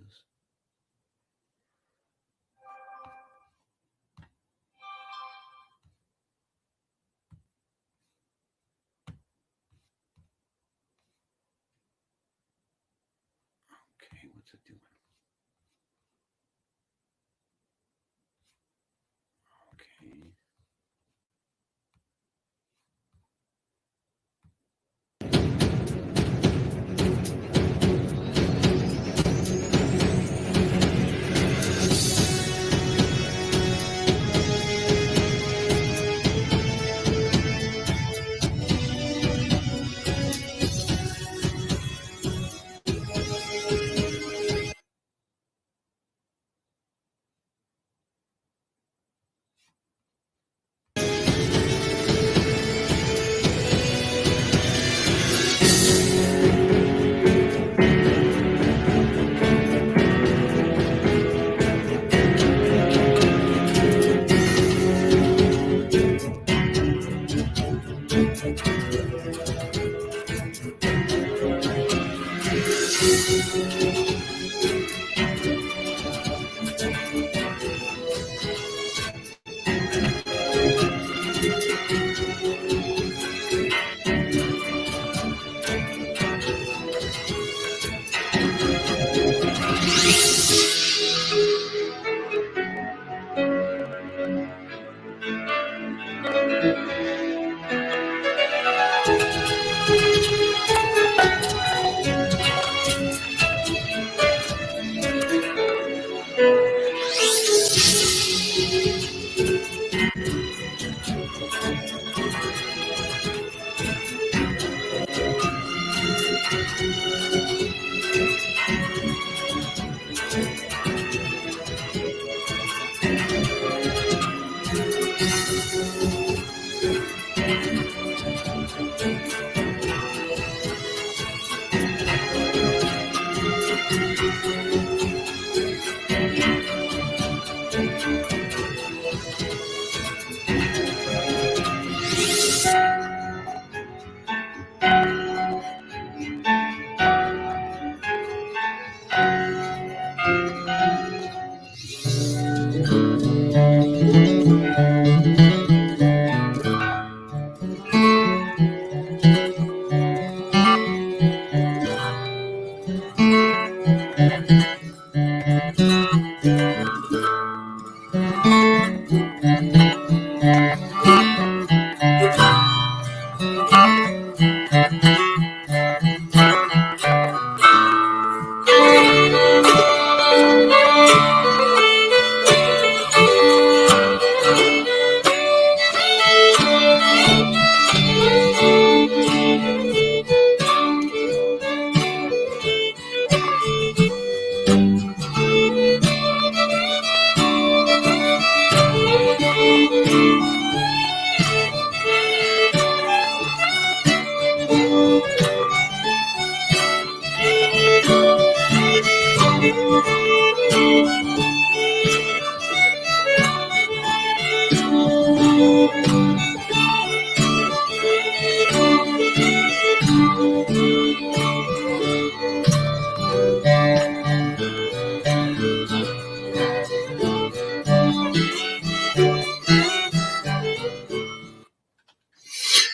was. Okay, what's it doing? Okay.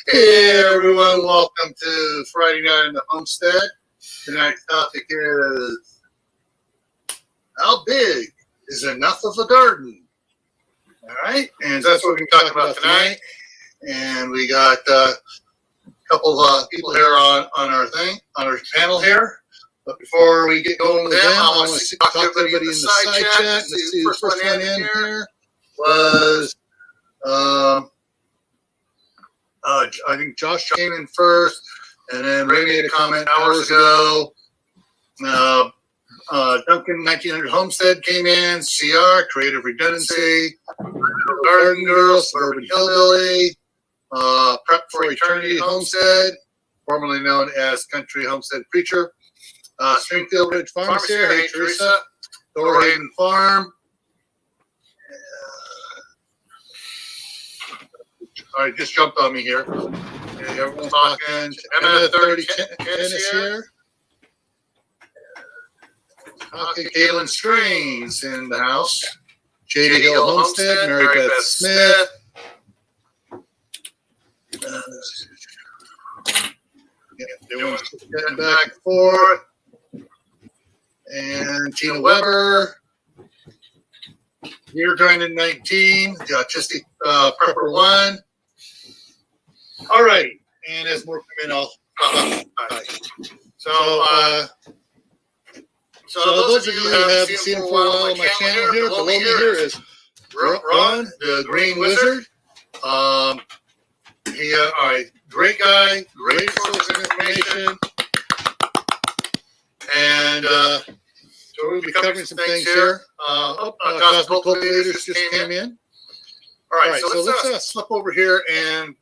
Hey everyone, welcome to Friday Night in the Homestead. Tonight's topic is, how big is enough of a garden? All right, and that's what we're going to talk about tonight. And we got a couple of people here on our panel here. But before we get going with them, I want to talk to everybody in the side chat. Let's see, the first one in here was... I think Josh came in first, and then Ray made a comment hours ago. Duncan 1900 Homestead came in. CR, Creative Redundancy. Garden Girl, Suburban Hillbilly. Prep for Eternity Homestead, formerly known as Country Homestead Preacher. Springfield Ridge Farms here. Hey, Teresa. Thorhaven Farm. Sorry, just jumped on me here. Okay, everyone's talking. Emma 30 Tennis here. Okay, Galen Strings in the house. Shady Hill Homestead, Mary Beth Smith. Everyone's getting back and forth. And Tina Weber. Here joining 19. Just Prepper 1. All right. And as more come in, I'll. So those of you who haven't seen him for a while on my channel here, below me here is Ron, the Green Wizard. Great guy, great source of information. And so we'll be covering some things here. Cosmic Cultivators just came in. All right, so let's slip over here, and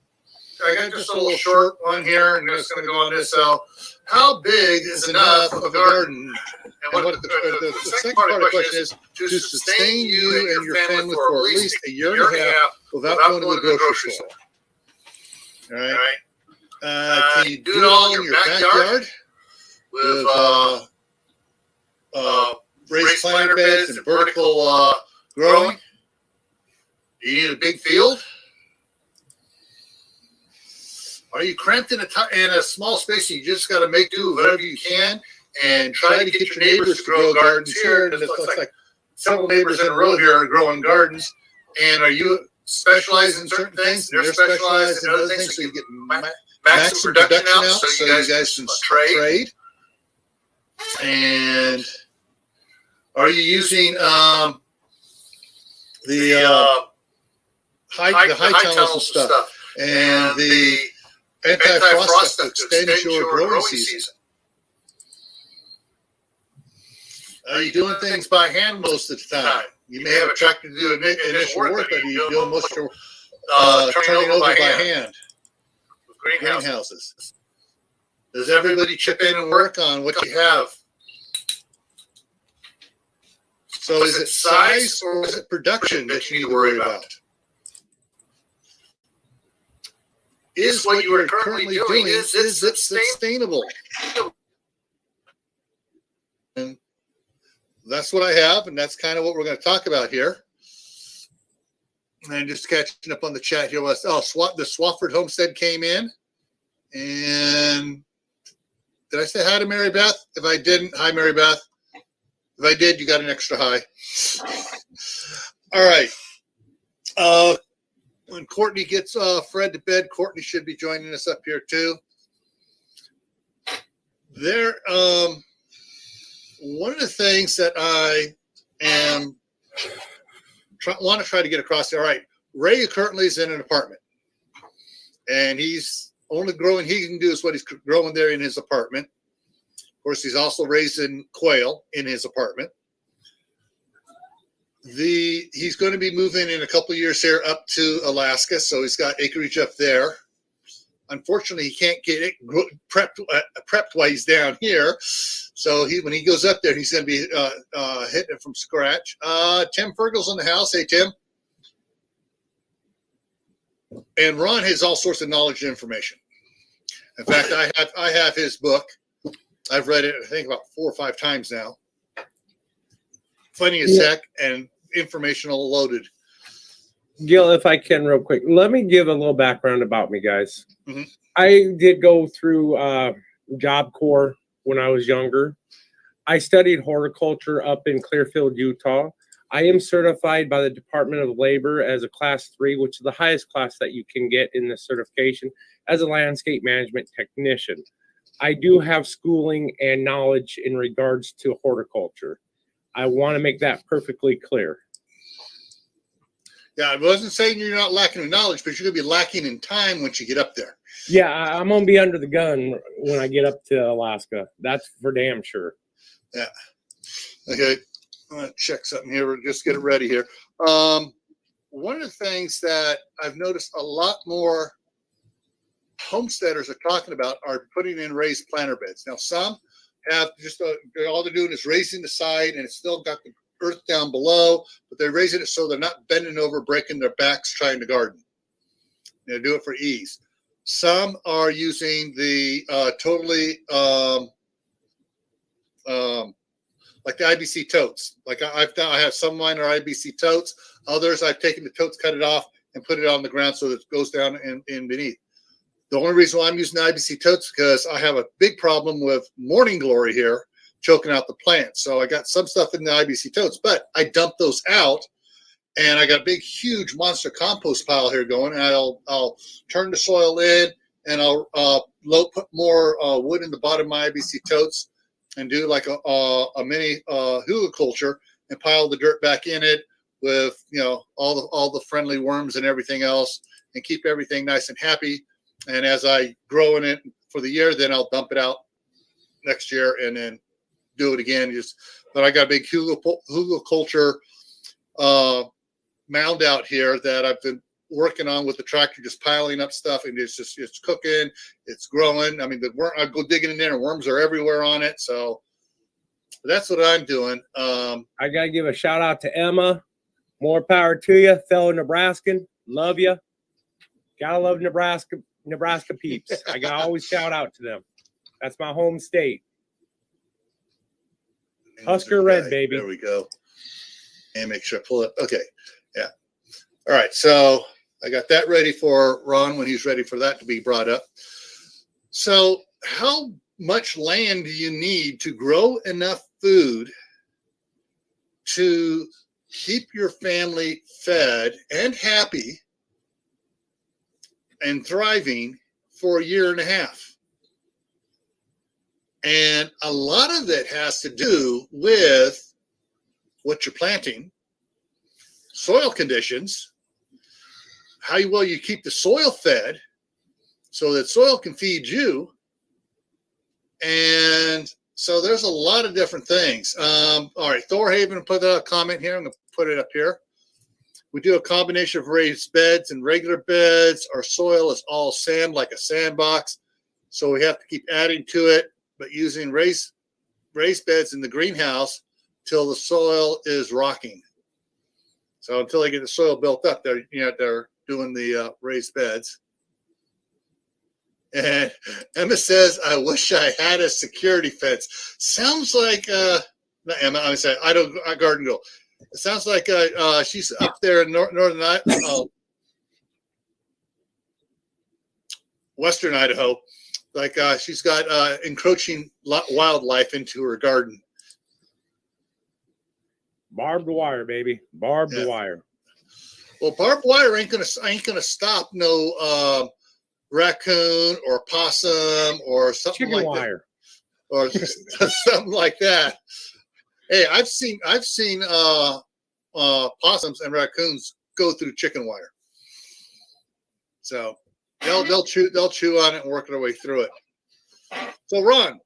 I got just a little short one here, and I'm just going to go on this. So, how big is enough of a garden? And what the second part of the question is to sustain you and your family for at least a year and a half without going to the grocery store. All right. Can you do it all in your backyard with raised planter beds and vertical growing? Do you need a big field? Are you cramped in a small space and you just got to make do whatever you can and try to get your neighbors to grow gardens here? And it looks like several neighbors in a row here are growing gardens. And are you specialized in certain things? And they're specialized in other things, so you get maximum production out so you guys can trade. And are you using the high tunnels and stuff and the anti-frost stuff to extend your growing season? Are you doing things by hand most of the time? You may have a tractor to do initial work, but you're doing most of your turning over by hand with greenhouses. Does everybody chip in and work on what you have? So is it size or is it production that you need to worry about? Is what you are currently doing, is it sustainable? And that's what I have, and that's kind of what we're going to talk about here. And just catching up on the chat here was the Swafford Homestead came in. And did I say hi to Mary Beth? If I didn't, hi Mary Beth. If I did, you got an extra hi. All right. When Courtney gets Fred to bed, Courtney should be joining us up here too. There, one of the things that I am want to try to get across there. All right, Ray currently is in an apartment, and he's only growing he can do is what he's growing there in his apartment. Of course, he's also raising quail in his apartment. He's going to be moving in a couple of years here up to Alaska, so he's got acreage up there. Unfortunately, he can't get it prepped while he's down here. So when he goes up there, he's going to be hitting it from scratch. Tim Fergal's in the house. Hey, Tim. And Ron has all sorts of knowledge and information. In fact, I have his book. I've read it, I think, about 4 or 5 times now. Funny as heck and informational loaded. Gil, if I can real quick, let me give a little background about me, guys. Mm-hmm. I did go through Job Corps when I was younger. I studied horticulture up in Clearfield, Utah. I am certified by the Department of Labor as a Class 3, which is the highest class that you can get in this certification, as a landscape management technician. I do have schooling and knowledge in regards to horticulture. I want to make that perfectly clear. Yeah, I wasn't saying you're not lacking in knowledge, but you're going to be lacking in time once you get up there. Yeah, I'm going to be under the gun when I get up to Alaska. That's for damn sure. Yeah. Okay. I'm going to check something here. We'll just get it ready here. One of the things that I've noticed a lot more homesteaders are talking about are putting in raised planter beds. Now, some have just all they're doing is raising the side, and it's still got the earth down below, but they're raising it so they're not bending over, breaking their backs trying to garden. They do it for ease. Some are using the totally like the IBC totes. Like I have some of mine are IBC totes. Others I've taken the totes, cut it off, and put it on the ground so that it goes down in beneath. The only reason why I'm using the IBC totes is because I have a big problem with morning glory here choking out the plants. So I got some stuff in the IBC totes, but I dumped those out, and I got a big, huge monster compost pile here going. And I'll turn the soil in, and I'll put more wood in the bottom of my IBC totes, and do like a mini hugelkultur, and pile the dirt back in it with all the friendly worms and everything else, and keep everything nice and happy. And as I grow in it for the year, then I'll dump it out next year and then do it again. But I got a big hugelkultur mound out here that I've been working on with the tractor, just piling up stuff, and it's cooking, it's growing. I mean, I go digging in there, and worms are everywhere on it. So that's what I'm doing. I gotta give a shout out to Emma. More power to you, fellow Nebraskan. Love you. Gotta love Nebraska peeps. I gotta always shout out to them. That's my home state. Husker Red, baby. There we go. And make sure I pull it. Okay. Yeah. All right. So I got that ready for Ron when he's ready for that to be brought up. So how much land do you need to grow enough food to keep your family fed and happy and thriving for a year and a half? And a lot of it has to do with what you're planting, soil conditions, how well you keep the soil fed so that soil can feed you. And so there's a lot of different things. All right, Thorhaven put a comment here. I'm going to put it up here. We do a combination of raised beds and regular beds. Our soil is all sand, like a sandbox. So we have to keep adding to it, but using raised beds in the greenhouse till the soil is rocking. So until they get the soil built up, they're doing the raised beds. And Emma says, "I wish I had a security fence." Sounds like not Emma. I'm saying Garden Girl. It sounds like she's up there in northern western Idaho. Like she's got encroaching wildlife into her garden. Barbed wire, baby. Barbed wire. Well, barbed wire ain't gonna stop no raccoon or possum or something Chicken like wire. that, or something like that. Hey, I've seen possums and raccoons go through chicken wire. So they'll chew on it and work their way through it. So Ron,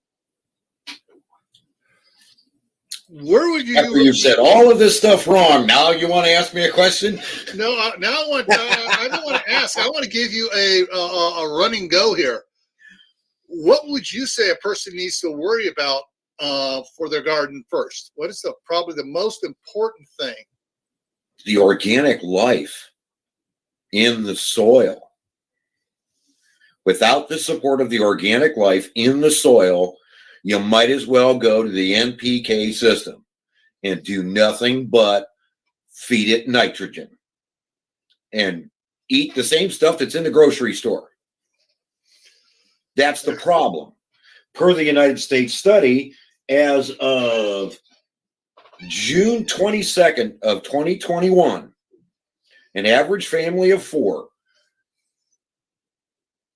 where would you? After you've said all of this stuff wrong, now you want to ask me a question? No, now I don't want to ask. I want to give you a running go here. What would you say a person needs to worry about for their garden first? What is probably the most important thing? The organic life in the soil. Without the support of the organic life in the soil, you might as well go to the NPK system and do nothing but feed it nitrogen and eat the same stuff that's in the grocery store. That's the problem. Per the United States study, as of June 22nd of 2021, an average family of 4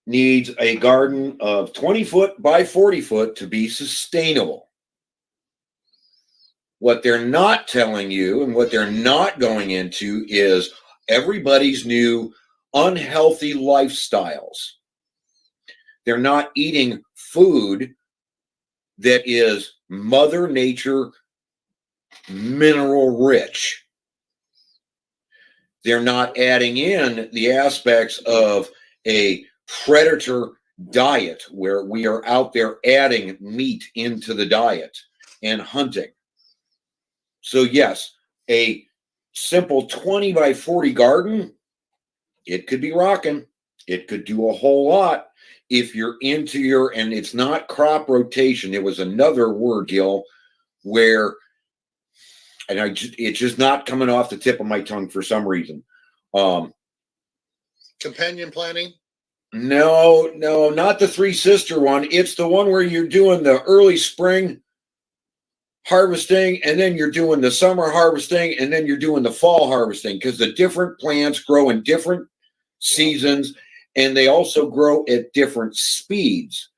needs a garden of 20 foot by 40 foot to be sustainable. What they're not telling you and what they're not going into is everybody's new unhealthy lifestyles. They're not eating food that is Mother Nature mineral rich. They're not adding in the aspects of a predator diet where we are out there adding meat into the diet and hunting. So yes, a simple 20 by 40 garden, it could be rocking. It could do a whole lot if you're into and it's not crop rotation. It was another word, Gil, where and it's just not coming off the tip of my tongue for some reason. Companion planting? No, not the Three Sister one. It's the one where you're doing the early spring harvesting, and then you're doing the summer harvesting, and then you're doing the fall harvesting, because the different plants grow in different seasons, and they also grow at different speeds.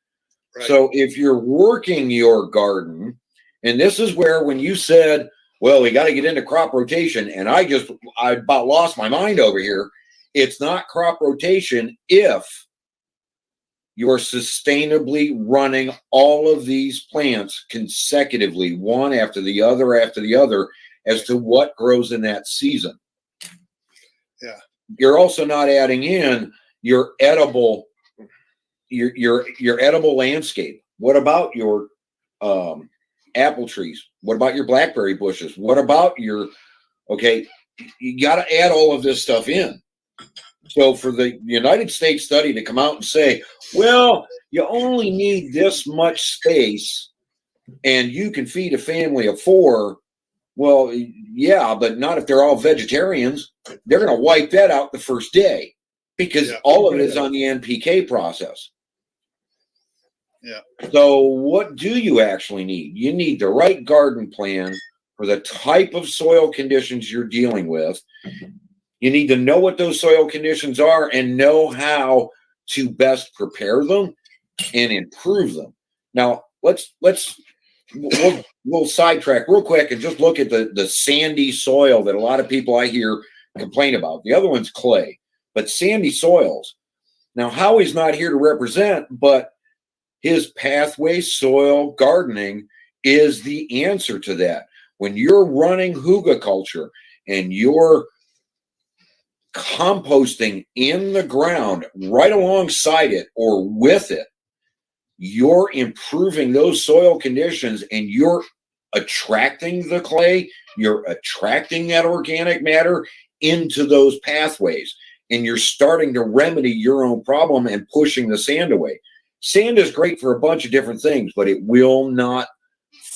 Right. So if you're working your garden, and this is where when you said, well, we got to get into crop rotation, and I about lost my mind over here. It's not crop rotation if you're sustainably running all of these plants consecutively, one after the other, as to what grows in that season. Yeah. You're also not adding in your edible, your edible landscape. What about your apple trees? What about your blackberry bushes? What about you got to add all of this stuff in. So for the United States study to come out and say, well, you only need this much space and you can feed a family of 4. Well, yeah, but not if they're all vegetarians. They're going to wipe that out the first day, because all of it is on the NPK process. Yeah. So what do you actually need? You need the right garden plan for the type of soil conditions you're dealing with. You need to know what those soil conditions are and know how to best prepare them and improve them. Now, we'll sidetrack real quick and just look at the sandy soil that a lot of people I hear complain about. The other one's clay, but sandy soils. Now, Howie's not here to represent, but his pathway soil gardening is the answer to that. When you're running hugelkultur and you're composting in the ground right alongside it or with it, you're improving those soil conditions and you're attracting the clay, you're attracting that organic matter into those pathways, and you're starting to remedy your own problem and pushing the sand away. Sand is great for a bunch of different things, but it will not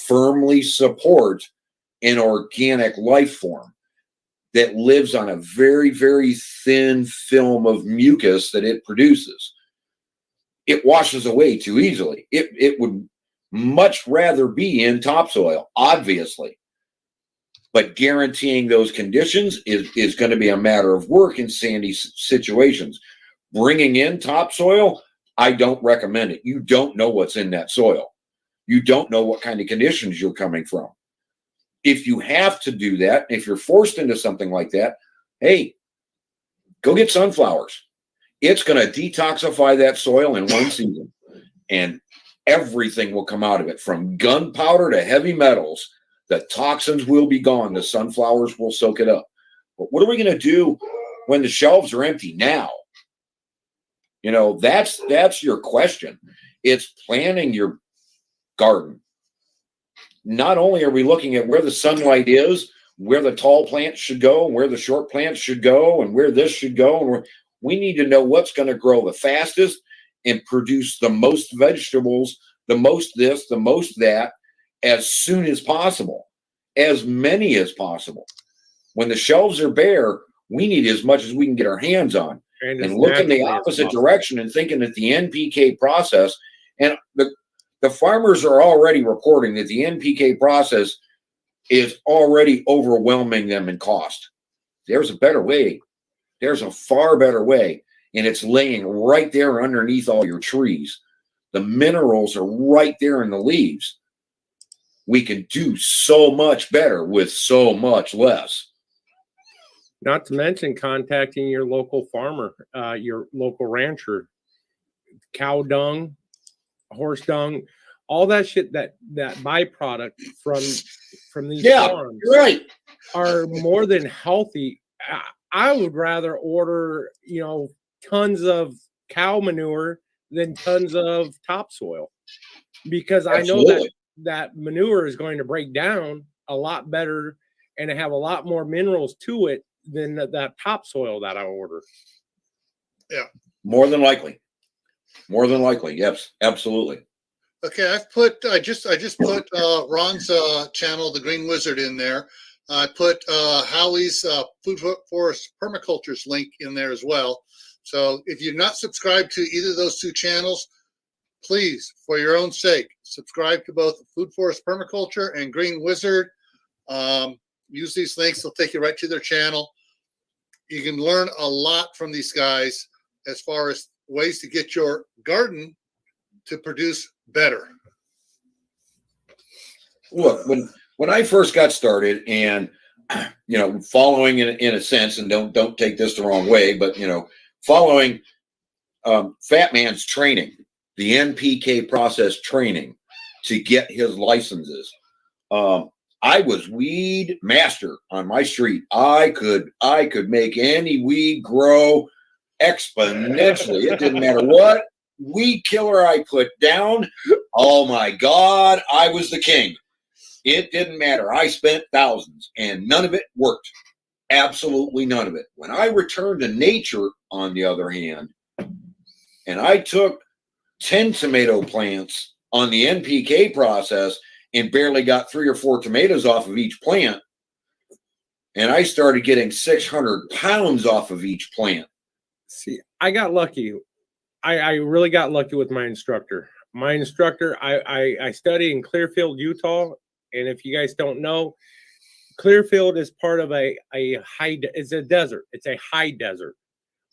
firmly support an organic life form that lives on a very, very thin film of mucus that it produces. It washes away too easily. It would much rather be in topsoil, obviously. But guaranteeing those conditions is going to be a matter of work in sandy situations. Bringing in topsoil, I don't recommend it. You don't know what's in that soil. You don't know what kind of conditions you're coming from. If you have to do that, if you're forced into something like that, hey, go get sunflowers. It's going to detoxify that soil in one season, and everything will come out of it, from gunpowder to heavy metals. The toxins will be gone. The sunflowers will soak it up. But what are we going to do when the shelves are empty now? You know, that's your question. It's planning your garden. Not only are we looking at where the sunlight is, where the tall plants should go, and where the short plants should go, and where this should go, and we need to know what's going to grow the fastest and produce the most vegetables, the most this, the most that, as soon as possible, as many as possible. When the shelves are bare, we need as much as we can get our hands on. And look in the opposite direction and thinking that the NPK process, and the farmers are already reporting that the NPK process is already overwhelming them in cost. There's a better way. There's a far better way, and it's laying right there underneath all your trees. The minerals are right there in the leaves. We can do so much better with so much less. Not to mention contacting your local farmer, your local rancher. Cow dung, horse dung, all that shit, that byproduct from these farms, right, are more than healthy. I would rather order, tons of cow manure than tons of topsoil, because Absolutely. I know that manure is going to break down a lot better and have a lot more minerals to it than that topsoil that I order. Yeah, more than likely. Yes, absolutely. Okay, I just put Ron's channel, The Green Wizard, in there. I put Howie's Food Forest Permaculture's link in there as well. So if you're not subscribed to either of those two channels, please, for your own sake, subscribe to both Food Forest Permaculture and Green Wizard. Use these links. They'll take you right to their channel. You can learn a lot from these guys as far as ways to get your garden to produce better. Look, when I first got started, and following in a sense, and don't take this the wrong way, but following Fat Man's training, the NPK process training to get his licenses. I was weed master on my street. I could make any weed grow exponentially. It didn't matter what weed killer I put down. Oh my God, I was the king. It didn't matter. I spent thousands and none of it worked. Absolutely none of it. When I returned to nature, on the other hand, and I took 10 tomato plants on the NPK process and barely got 3 or 4 tomatoes off of each plant, and I started getting 600 pounds off of each plant. See, I got lucky. I really got lucky with my instructor. My instructor, I study in Clearfield, Utah. And if you guys don't know, Clearfield is part of it's a desert. It's a high desert.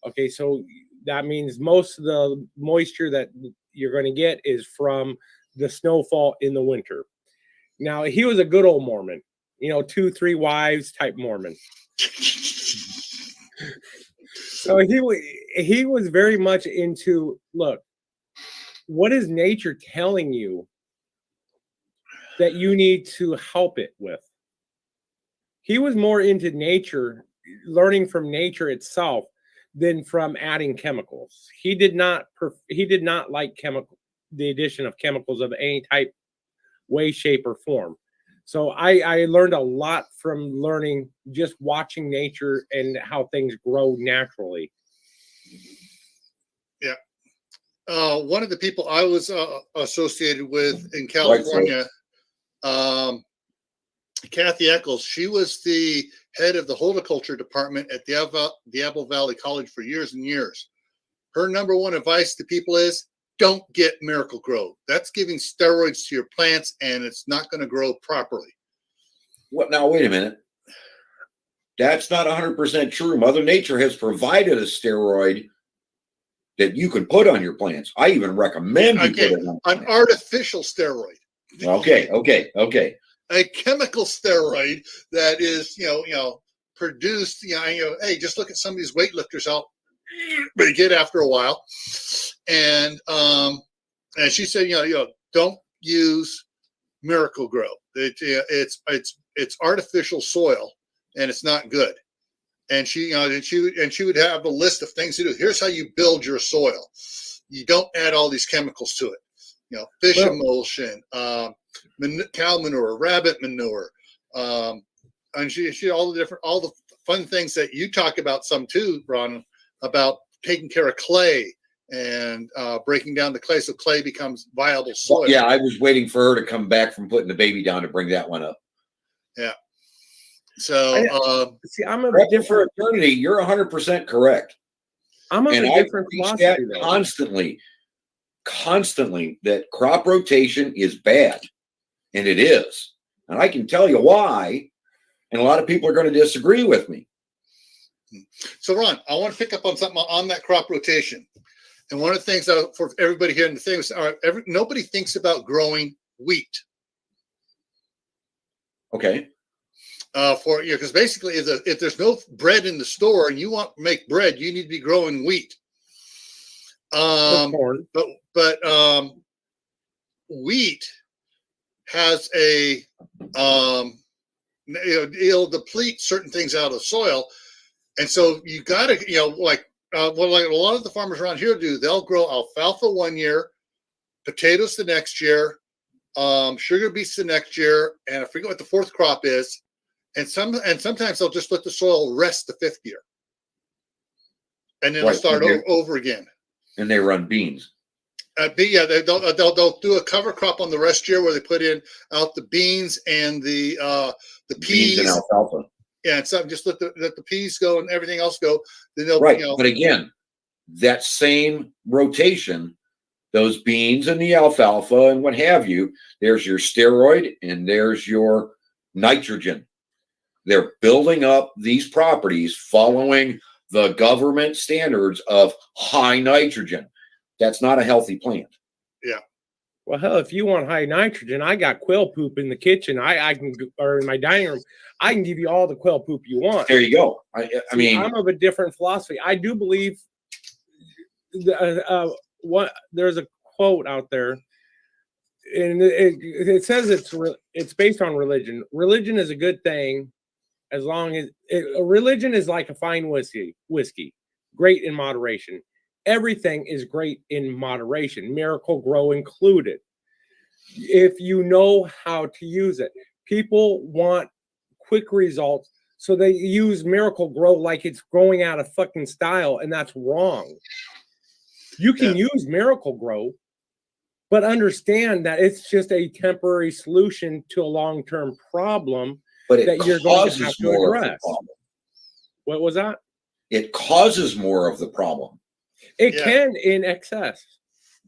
Okay, so that means most of the moisture that you're going to get is from the snowfall in the winter. Now, he was a good old Mormon, 2-3 wives type Mormon. So he was very much into, look, what is nature telling you that you need to help it with? He was more into nature, learning from nature itself than from adding chemicals. He did not like the addition of chemicals of any type, way, shape, or form. So I learned a lot from learning, just watching nature and how things grow naturally. Yeah. One of the people I was associated with in California, Kathy Eccles, she was the head of the horticulture department at Diablo Valley College for years and years. Her number one advice to people is, don't get Miracle-Gro. That's giving steroids to your plants, and it's not going to grow properly. What? Now, wait a minute. That's not 100% true. Mother Nature has provided a steroid that you can put on your plants. I even recommend you put it on an artificial steroid. Okay. A chemical steroid that is, produced, hey, just look at some of these weightlifters out, they get after a while. And she said, don't use Miracle-Gro. It's artificial soil, and it's not good. And she would have a list of things to do. Here's how you build your soil. You don't add all these chemicals to it. Fish emulsion, cow manure, rabbit manure, and she all the fun things that you talk about some too, Ron, about taking care of clay and breaking down the clay so clay becomes viable soil. Well, yeah, I was waiting for her to come back from putting the baby down to bring that one up. Yeah. So see, I'm a different eternity. You're 100% correct. I'm of a different philosophy constantly that crop rotation is bad, and it is, and I can tell you why. And a lot of people are going to disagree with me. So, Ron, I want to pick up on something on that crop rotation. And one of the things for everybody here in the thing is, nobody thinks about growing wheat. Okay. Because basically, if there's no bread in the store and you want to make bread, you need to be growing wheat. But wheat has it'll deplete certain things out of the soil, and so you got to, like a lot of the farmers around here do. They'll grow alfalfa one year, potatoes the next year, sugar beets the next year, and I forget what the fourth crop is. And sometimes they'll just let the soil rest the fifth year, and then they'll start over again. And they run beans. Yeah, they'll do a cover crop on the rest year where they put in out the beans and the peas Beans and alfalfa. Yeah, and so just let the peas go and everything else go. Then they'll Right, but again, that same rotation, those beans and the alfalfa and what have you, there's your steroid and there's your nitrogen. They're building up these properties following the government standards of high nitrogen. That's not a healthy plant. Yeah. Well, hell, if you want high nitrogen, I got quail poop in the kitchen. I can, or in my dining room, I can give you all the quail poop you want. There you go. I mean, I'm of a different philosophy. I do believe there's a quote out there, and it says it's based on religion. Religion is a good thing as long as religion is like a fine whiskey, great in moderation. Everything is great in moderation, Miracle Grow included, if you know how to use it. People want quick results, so they use Miracle Grow like it's growing out of fucking style, and that's wrong. You can use Miracle Grow, but understand that it's just a temporary solution to a long-term problem that you're going to have to address. What was that? It causes more of the problem. It can in excess.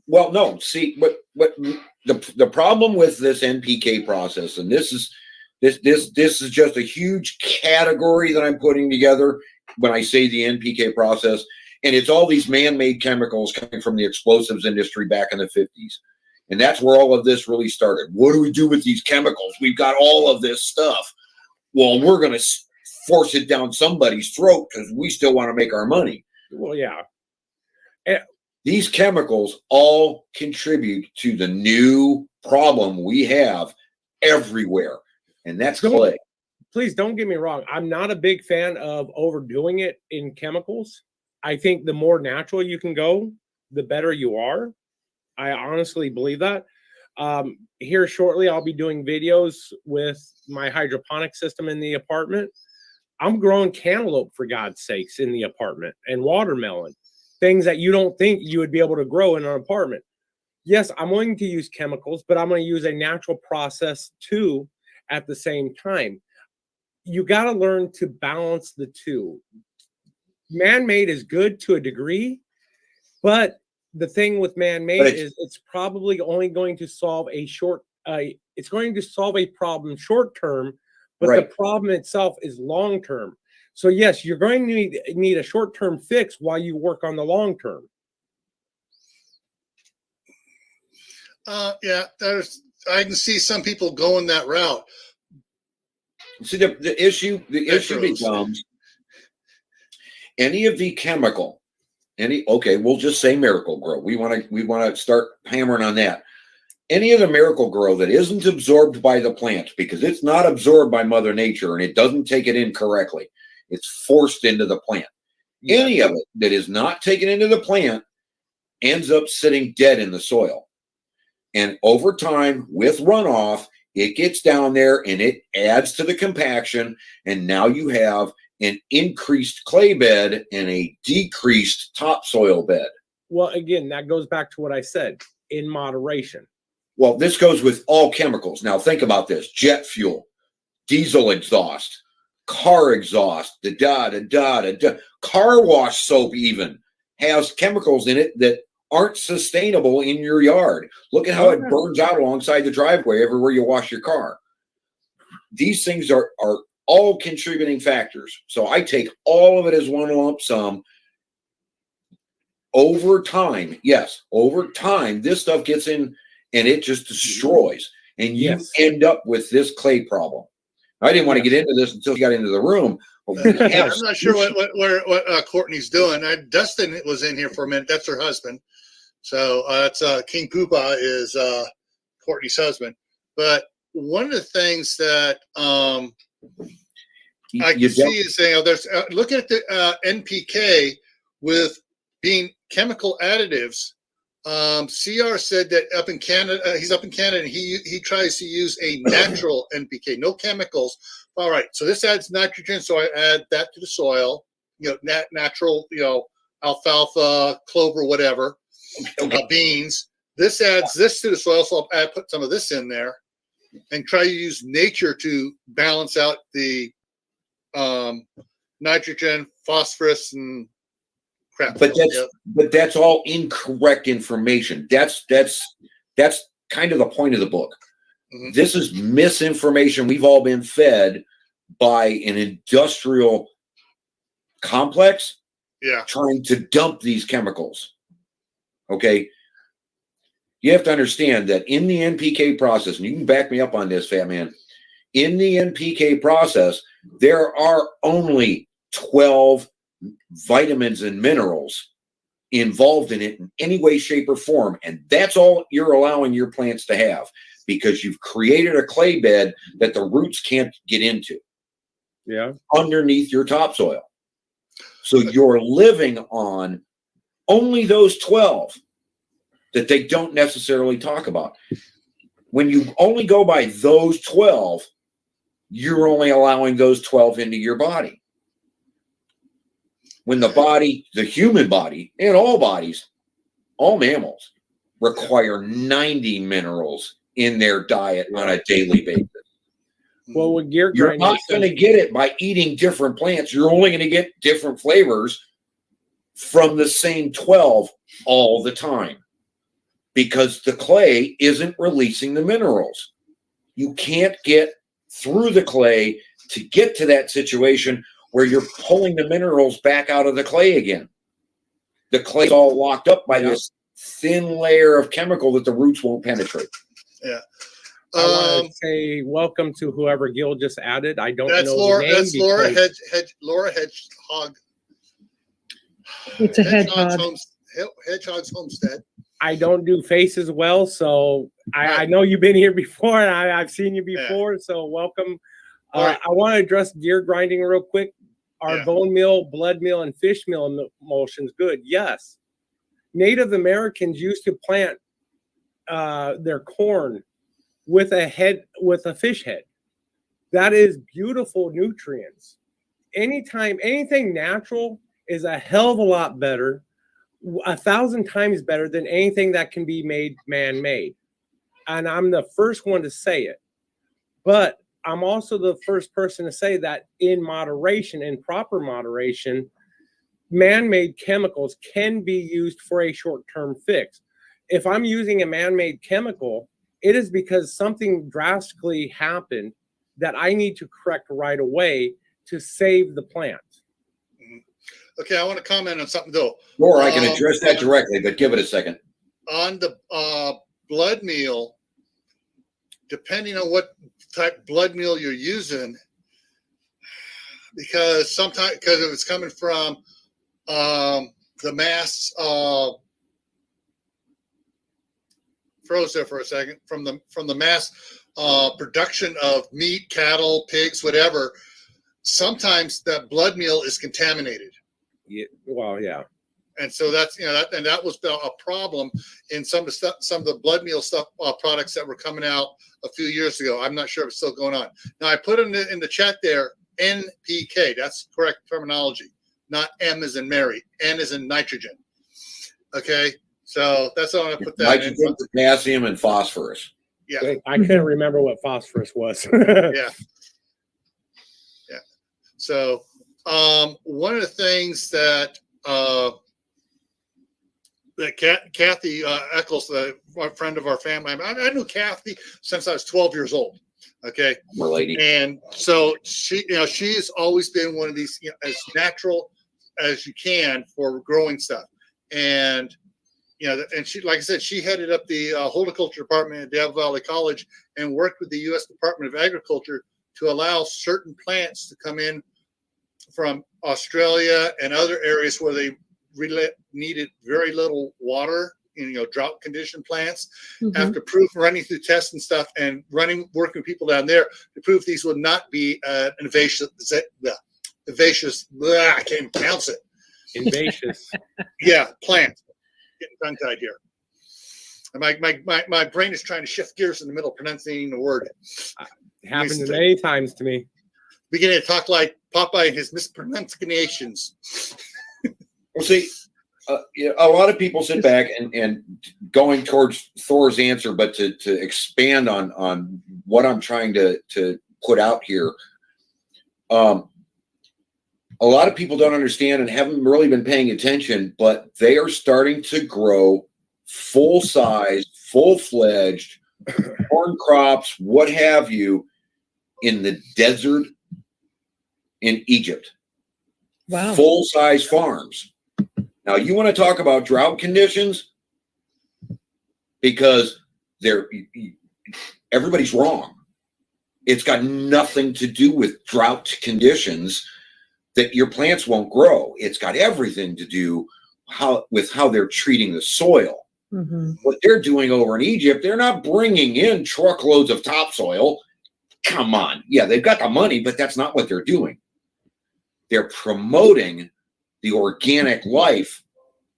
Well, no. See, what the problem with this NPK process, and this is just a huge category that I'm putting together when I say the NPK process, and it's all these man-made chemicals coming from the explosives industry back in the 50s, and that's where all of this really started. What do we do with these chemicals? We've got all of this stuff. Well, we're going to force it down somebody's throat because we still want to make our money. Well, yeah. These chemicals all contribute to the new problem we have everywhere, and that's clay. Please don't get me wrong. I'm not a big fan of overdoing it in chemicals. I think the more natural you can go, the better you are. I honestly believe that. Here shortly, I'll be doing videos with my hydroponic system in the apartment. I'm growing cantaloupe, for God's sakes, in the apartment, and watermelon. Things that you don't think you would be able to grow in an apartment. Yes, I'm going to use chemicals, but I'm going to use a natural process too at the same time. You got to learn to balance the two. Man-made is good to a degree, but the thing with man-made is it's probably only going to solve it's going to solve a problem short term, but the problem itself is long term. So yes, you're going to need a short-term fix while you work on the long term. Yeah, I can see some people going that route. See, the issue becomes any of the chemical, we'll just say Miracle Grow. We want to start hammering on that. Any of the Miracle Grow that isn't absorbed by the plant, because it's not absorbed by Mother Nature and it doesn't take it in correctly. It's forced into the plant. Yeah. Any of it that is not taken into the plant ends up sitting dead in the soil. And over time, with runoff, it gets down there and it adds to the compaction. And now you have an increased clay bed and a decreased topsoil bed. Well, again, that goes back to what I said, in moderation. Well, this goes with all chemicals. Now, think about this. Jet fuel, diesel exhaust, car exhaust, car wash soap even has chemicals in it that aren't sustainable in your yard. Look at how it burns out alongside the driveway everywhere you wash your car. These things are all contributing factors. So I take all of it as one lump sum. Over time, this stuff gets in and it just destroys. And you end up with this clay problem. I didn't want to get into this until you got into the room. I'm not sure what Courtney's doing. Dustin was in here for a minute. That's her husband. So that's King Poopa is Courtney's husband. But one of the things that I can see is saying, there's looking at the NPK with being chemical additives. CR said that up in Canada, he's up in Canada, and he tries to use a natural NPK, no chemicals. All right, so this adds nitrogen, so I add that to the soil, natural, alfalfa, clover, whatever, beans. This adds this to the soil, so I'll put some of this in there and try to use nature to balance out the nitrogen, phosphorus, and crap. But that's all incorrect information. That's kind of the point of the book. Mm-hmm. This is misinformation we've all been fed by an industrial complex trying to dump these chemicals. Okay. You have to understand that in the NPK process, and you can back me up on this, Fat Man, in the NPK process, there are only 12 vitamins and minerals involved in it in any way, shape, or form. And that's all you're allowing your plants to have, because you've created a clay bed that the roots can't get into underneath your topsoil. So you're living on only those 12 that they don't necessarily talk about. When you only go by those 12, you're only allowing those 12 into your body. When the body, the human body, and all bodies, all mammals, require 90 minerals in their diet on a daily basis. Well, with gear You're grinding, not going to get it by eating different plants. You're only going to get different flavors from the same 12 all the time, because the clay isn't releasing the minerals. You can't get through the clay to get to that situation where you're pulling the minerals back out of the clay again. The clay's all locked up by this thin layer of chemical that the roots won't penetrate. Yeah. I want to say welcome to whoever Gil just added. I don't know Laura, the name. That's Laura Hedgehog. It's a hedgehog. Hedgehog's Homestead. I don't do faces well, so I know you've been here before, and I've seen you before, so welcome. Right. I want to address gear grinding real quick. Are bone meal, blood meal, and fish meal emulsions good? Yes. Native Americans used to plant their corn with a fish head. That is beautiful nutrients. Anything natural is a hell of a lot better, 1,000 times better than anything that can be made man-made. And I'm the first one to say it. But I'm also the first person to say that in moderation, in proper moderation, man-made chemicals can be used for a short-term fix. If I'm using a man-made chemical, it is because something drastically happened that I need to correct right away to save the plant. Okay, I want to comment on something though. Or I can address that directly, but give it a second. On the blood meal, depending on what type of blood meal you're using, because if it's coming from the mass froze there for a second, from the mass production of meat, cattle, pigs, whatever, sometimes that blood meal is contaminated. Yeah, well, yeah. And so that's, that was a problem in some of the blood meal stuff products that were coming out a few years ago. I'm not sure if it's still going on. Now I put in the chat there, NPK. That's correct terminology, not M as in Mary. N as in nitrogen. Okay, so that's how I'm gonna put that nitrogen, in. Potassium, and phosphorus. Yeah, I couldn't remember what phosphorus was. Yeah. So one of the things that Kathy Eccles, a friend of our family, I knew Kathy since I was 12 years old. Okay, lady. And so she's always been one of these, as natural as you can for growing stuff. And and she, like I said, she headed up the horticulture department at Devil Valley College and worked with the U.S. Department of Agriculture to allow certain plants to come in from Australia and other areas where they really needed very little water in drought conditioned plants. Mm-hmm. After running through tests and stuff and working with people down there to prove these would not be an invasive, I can't even pronounce it. Invasive. Yeah, plant. Getting tongue tied here. And my brain is trying to shift gears in the middle of pronouncing the word. It happened many times to me. Beginning to talk like Popeye and his mispronunciations. Well, see, a lot of people sit back and going towards Thor's answer, but to expand on what I'm trying to put out here. A lot of people don't understand and haven't really been paying attention, but they are starting to grow full-size, full-fledged corn crops, what have you, in the desert in Egypt. Wow. Full-size farms. Now, you want to talk about drought conditions? Because everybody's wrong. It's got nothing to do with drought conditions that your plants won't grow. It's got everything to do with how they're treating the soil. Mm-hmm. What they're doing over in Egypt, they're not bringing in truckloads of topsoil. Come on. Yeah, they've got the money, but that's not what they're doing. They're promoting the organic life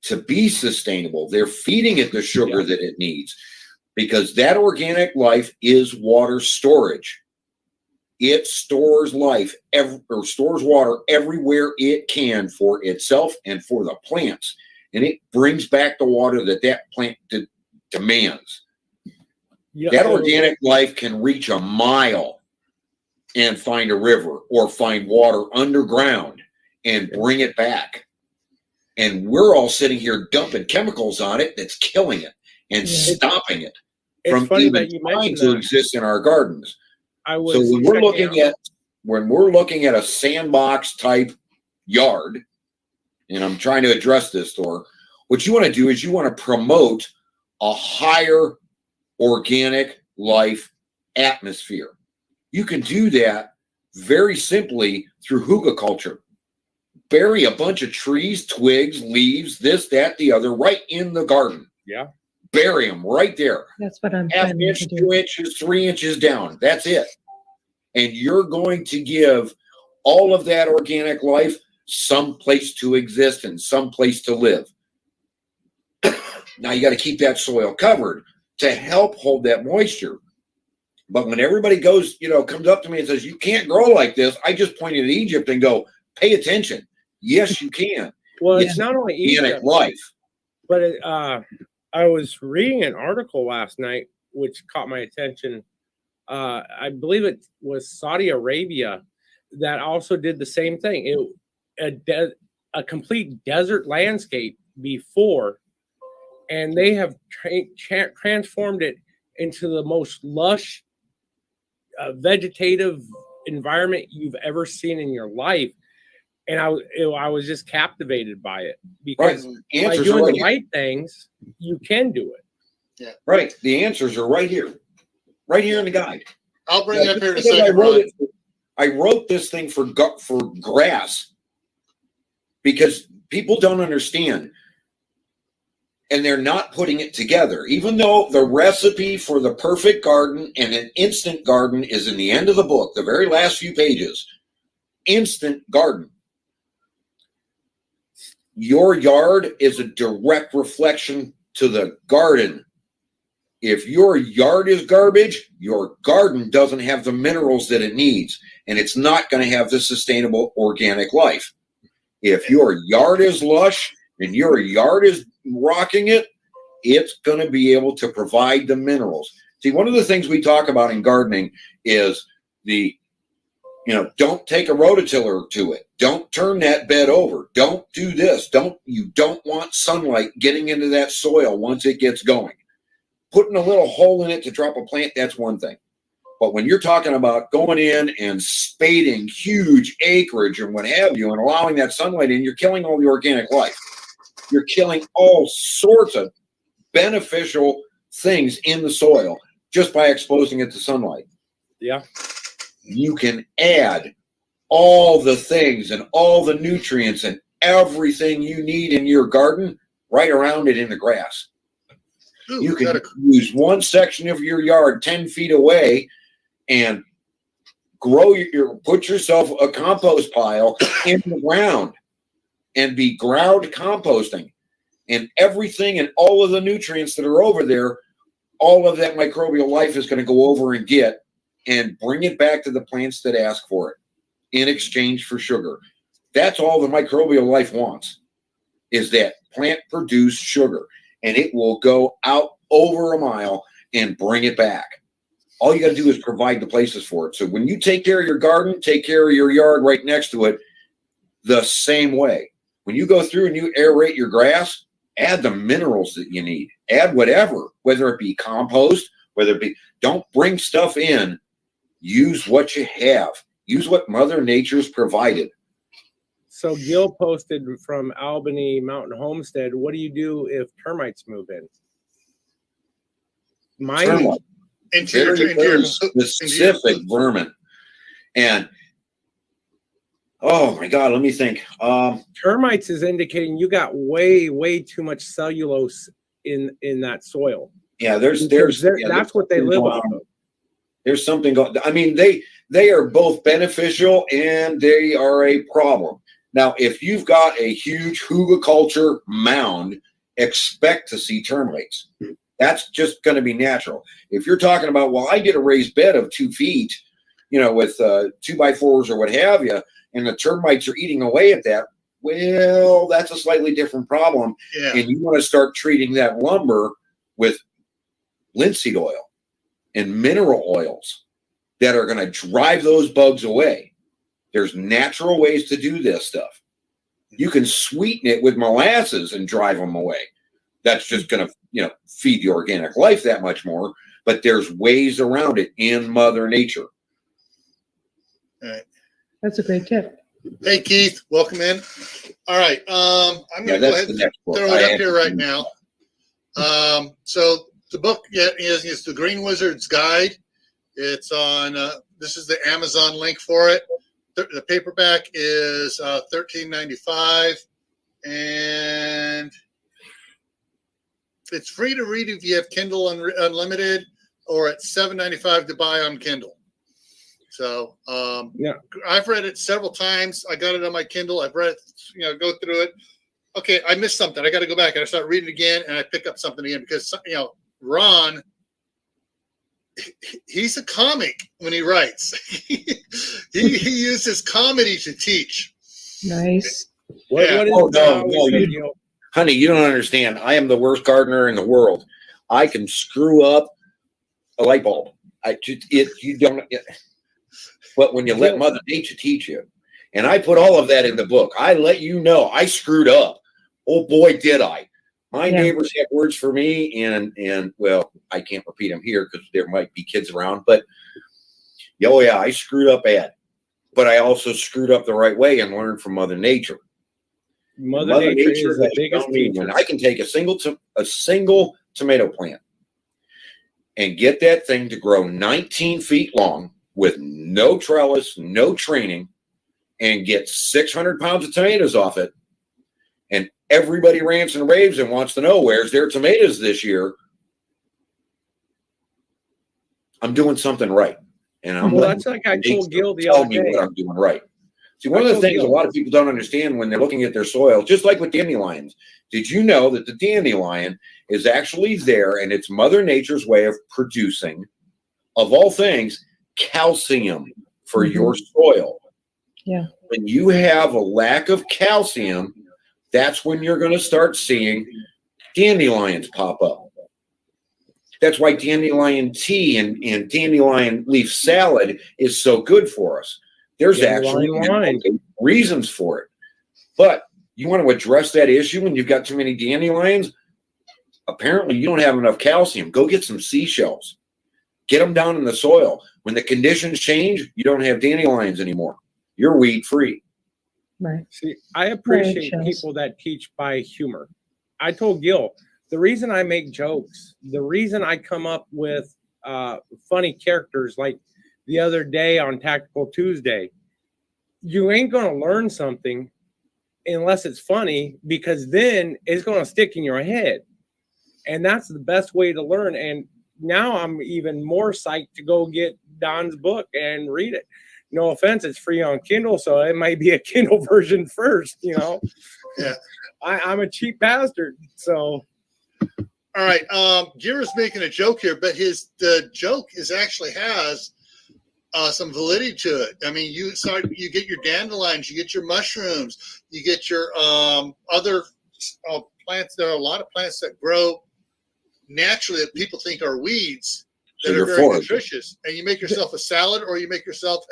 to be sustainable. They're feeding it the sugar that it needs, because that organic life is water storage. It stores life or stores water everywhere it can for itself and for the plants, and it brings back the water that plant demands. That organic life can reach a mile and find a river or find water underground and bring it back. And we're all sitting here dumping chemicals on it that's killing it and stopping it from even trying to exist in our gardens. So when we're looking at a sandbox type yard, and I'm trying to address this, Thor, what you want to do is you want to promote a higher organic life atmosphere. You can do that very simply through hugelkultur. Bury a bunch of trees, twigs, leaves, this, that, the other, right in the garden. Yeah. Bury them right there. That's what I'm Half planning inch, to do. 2 inches, 3 inches down. That's it. And you're going to give all of that organic life some place to exist and some place to live. Now you got to keep that soil covered to help hold that moisture. But when everybody goes, comes up to me and says, you can't grow like this, I just pointed at Egypt and go, pay attention. Yes, you can. Well, it's not only Egypt, life, but I was reading an article last night which caught my attention. I believe it was Saudi Arabia that also did the same thing. A complete desert landscape before, and they have transformed it into the most lush vegetative environment you've ever seen in your life. And I was just captivated by it, because by doing the right things, you can do it. Yeah. Right. The answers are right here in the guide. I'll bring it up here in a second. I wrote this thing for grass because people don't understand, and they're not putting it together. Even though the recipe for the perfect garden and an instant garden is in the end of the book, the very last few pages. Instant garden. Your yard is a direct reflection to the garden. If your yard is garbage, your garden doesn't have the minerals that it needs, and it's not going to have the sustainable organic life. If your yard is lush and your yard is rocking it, it's going to be able to provide the minerals. See, one of the things we talk about in gardening is don't take a rototiller to it. Don't turn that bed over. Don't do this. You don't want sunlight getting into that soil once it gets going. Putting a little hole in it to drop a plant, that's one thing. But when you're talking about going in and spading huge acreage and what have you and allowing that sunlight in, you're killing all the organic life. You're killing all sorts of beneficial things in the soil just by exposing it to sunlight. Yeah. You can add all the things and all the nutrients and everything you need in your garden right around it in the grass. Ooh, you can use one section of your yard 10 feet away and put yourself a compost pile in the ground and be ground composting, and everything and all of the nutrients that are over there, all of that microbial life is going to go over and get and bring it back to the plants that ask for it in exchange for sugar. That's all the microbial life wants, is that plant-produced sugar, and it will go out over a mile and bring it back. All you got to do is provide the places for it. So when you take care of your garden, take care of your yard right next to it the same way. When you go through and you aerate your grass, add the minerals that you need. Add whatever, whether it be compost, whether it be, don't bring stuff in. Use what you have. Use what Mother Nature's provided. So Gil posted from Albany Mountain Homestead, what do you do if termites move in? Termite. Into your specific vermin. And oh my God, let me think. Termites is indicating you got way too much cellulose in that soil. Yeah, that's what they live off of. There's something going. I mean, they are both beneficial and they are a problem. Now, if you've got a huge hugelkultur mound, expect to see termites. That's just going to be natural. If you're talking about, well, I get a raised bed of 2 feet, with 2x4s or what have you, and the termites are eating away at that, well, that's a slightly different problem. Yeah. And you want to start treating that lumber with linseed oil and mineral oils that are going to drive those bugs away. There's natural ways to do this stuff. You can sweeten it with molasses and drive them away. That's just going to, feed the organic life that much more. But there's ways around it in Mother Nature. All right. That's a great tip. Hey, Keith, welcome in. All right. I'm going to go ahead and throw it up here right now. So the book is The Green Wizard's Guide. It's on, this is the Amazon link for it. The paperback is $13.95, and it's free to read if you have Kindle Unlimited, or it's $7.95 to buy on Kindle. So yeah, I've read it several times. I got it on my Kindle. I've read it, go through it. Okay, I missed something. I got to go back and I start reading it again, and I pick up something again because Ron, he's a comic when he writes. he uses comedy to teach. Nice. Honey, you don't understand. I am the worst gardener in the world. I can screw up a light bulb. But when you let Mother Nature teach you, and I put all of that in the book, I let you know I screwed up. Oh boy, did I. My neighbors had words for me, and well, I can't repeat them here because there might be kids around, but I screwed up bad. But I also screwed up the right way and learned from Mother Nature. Mother Nature is the biggest teacher. I can take a single tomato plant and get that thing to grow 19 feet long with no trellis, no training, and get 600 pounds of tomatoes off it. And everybody rants and raves and wants to know, where's their tomatoes this year? I'm doing something right. And that's like I told Gil the other day. Tell me what I'm doing right. See, one of the things a lot of people don't understand when they're looking at their soil, just like with dandelions, did you know that the dandelion is actually there, and it's Mother Nature's way of producing, of all things, calcium for your soil? Yeah. When you have a lack of calcium, that's when you're going to start seeing dandelions pop up. That's why dandelion tea and dandelion leaf salad is so good for us. There's actually reasons for it. But you want to address that issue when you've got too many dandelions? Apparently, you don't have enough calcium. Go get some seashells. Get them down in the soil. When the conditions change, you don't have dandelions anymore. You're weed free. Right. See, I appreciate people that teach by humor. I told Gil, the reason I make jokes, the reason I come up with funny characters like the other day on Tactical Tuesday, you ain't going to learn something unless it's funny, because then it's going to stick in your head. And that's the best way to learn. And now I'm even more psyched to go get Don's book and read it. No offense, it's free on Kindle, so it might be a Kindle version first, Yeah. I'm a cheap bastard, so. All right. Gira's making a joke here, but the joke actually has some validity to it. I mean, you get your dandelions, you get your mushrooms, you get your other plants. There are a lot of plants that grow naturally that people think are weeds So that are you're very foraging. nutritious. And you make yourself a salad, or you make yourself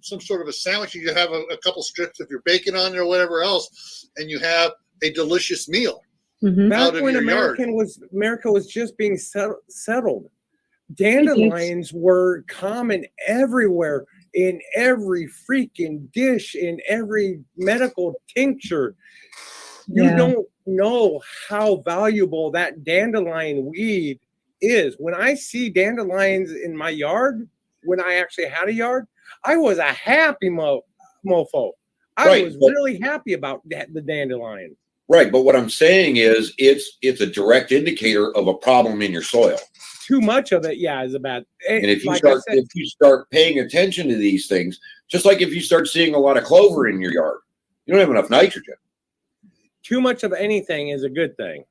some sort of a sandwich. You have a couple strips of your bacon on there or whatever else, and you have a delicious meal. Mhm. Back out of when your yard. America was just being settled, dandelions were common everywhere, in every freaking dish, in every medical tincture. You Yeah. don't know how valuable that dandelion weed is. When I see dandelions in my yard, when I actually had a yard, I was a happy mofo. I Right, was but- really happy about the dandelion. Right, but what I'm saying is it's a direct indicator of a problem in your soil. Too much of it, yeah, is a bad. And if you like I said, if you start paying attention to these things, just like if you start seeing a lot of clover in your yard, you don't have enough nitrogen. too much of anything is a good thing.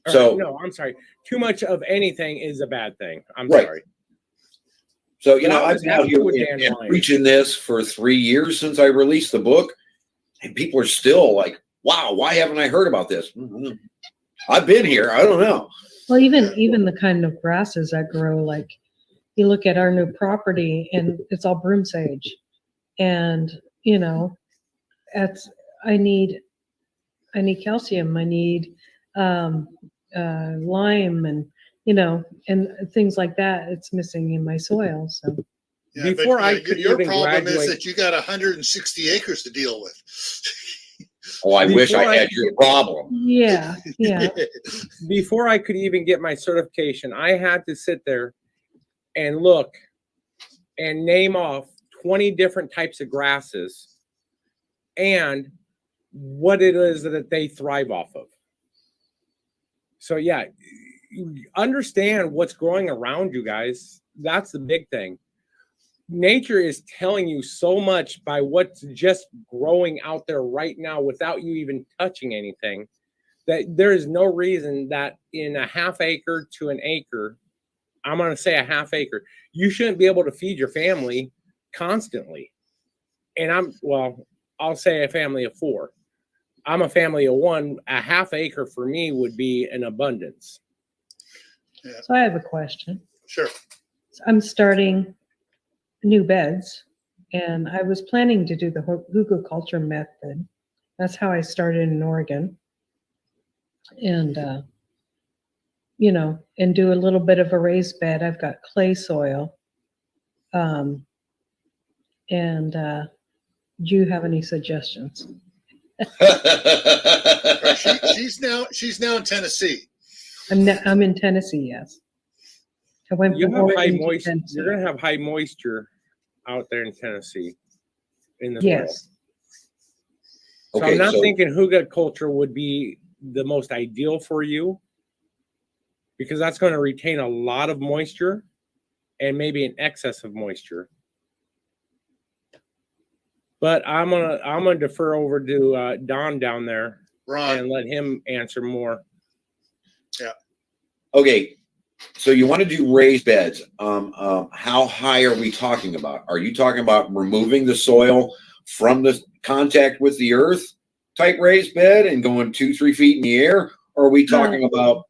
Or, So- no, I'm sorry. Too much of anything is a bad thing. I'm Right. sorry. So, you But know, I I've was been out happy here with and dandelions. preaching this for 3 years since I released the book, and people are still like, wow, why haven't I heard about this? I've been here. I don't know. Well, even the kind of grasses that grow, like you look at our new property and it's all broom sage, and I need calcium, I need lime, and and things like that. It's missing in my soil. So Yeah, Before but, I could your even problem is graduate- that you got 160 acres to deal with. Oh, I wish Before I I had could your get- problem. yeah, Before I could even get my certification, I had to sit there and look and name off 20 different types of grasses and what it is that they thrive off of. So yeah, you understand what's growing around you guys. That's the big thing. Nature is telling you so much by what's just growing out there right now without you even touching anything, that there is no reason that in a half acre to an acre, I'm going to say a half acre, you shouldn't be able to feed your family constantly. And I'll say a family of 4. I'm a family of 1. A half acre for me would be an abundance. so I have a question. Sure. I'm starting new beds, and I was planning to do the hugelkultur method. That's how I started in Oregon. And, and do a little bit of a raised bed. I've got clay soil. Do you have any suggestions? Right, she's now in Tennessee. I'm in Tennessee, yes. I went You from have high Oregon to moisture. Tennessee. You're going to have high moisture out there in Tennessee in the Yes. soil. So Okay, I'm not so- thinking hugelkultur would be the most ideal for you, because that's going to retain a lot of moisture and maybe an excess of moisture. But I'm gonna defer over to Don down there Ron. and let him answer more. Okay, so you want to do raised beds. How high are we talking about? Are you talking about removing the soil from the contact with the earth type raised bed and going 2-3 feet in the air? Or are we talking about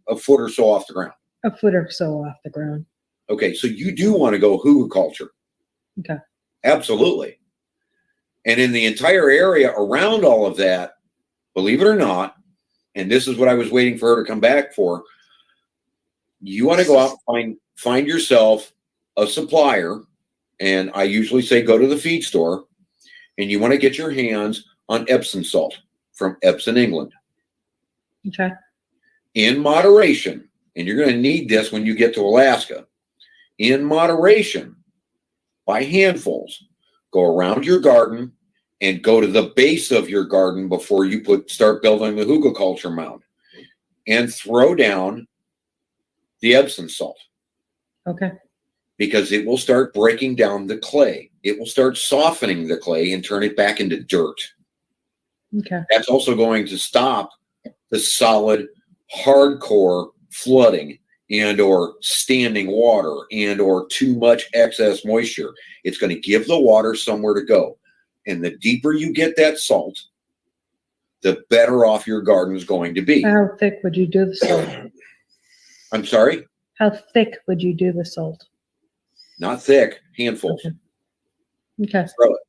a foot or so off the ground? A foot or so off the ground. Okay, so you do want to go hugelkultur. Okay. Absolutely. And in the entire area around all of that, believe it or not, and this is what I was waiting for her to come back for, you want to go out and find yourself a supplier, and I usually say go to the feed store, and you want to get your hands on Epsom salt from Epsom, England. Okay. In moderation, and you're going to need this when you get to Alaska, in moderation, by handfuls, go around your garden and go to the base of your garden before you start building the hugelkultur mound, and throw down the Epsom salt, Okay. because it will start breaking down the clay. It will start softening the clay and turn it back into dirt. Okay. That's also going to stop the solid, hardcore flooding and or standing water and or too much excess moisture. It's going to give the water somewhere to go. And the deeper you get that salt, the better off your garden is going to be. How thick would you do the salt? I'm sorry? How thick would you do the salt? Not thick, handfuls. Okay. Throw it.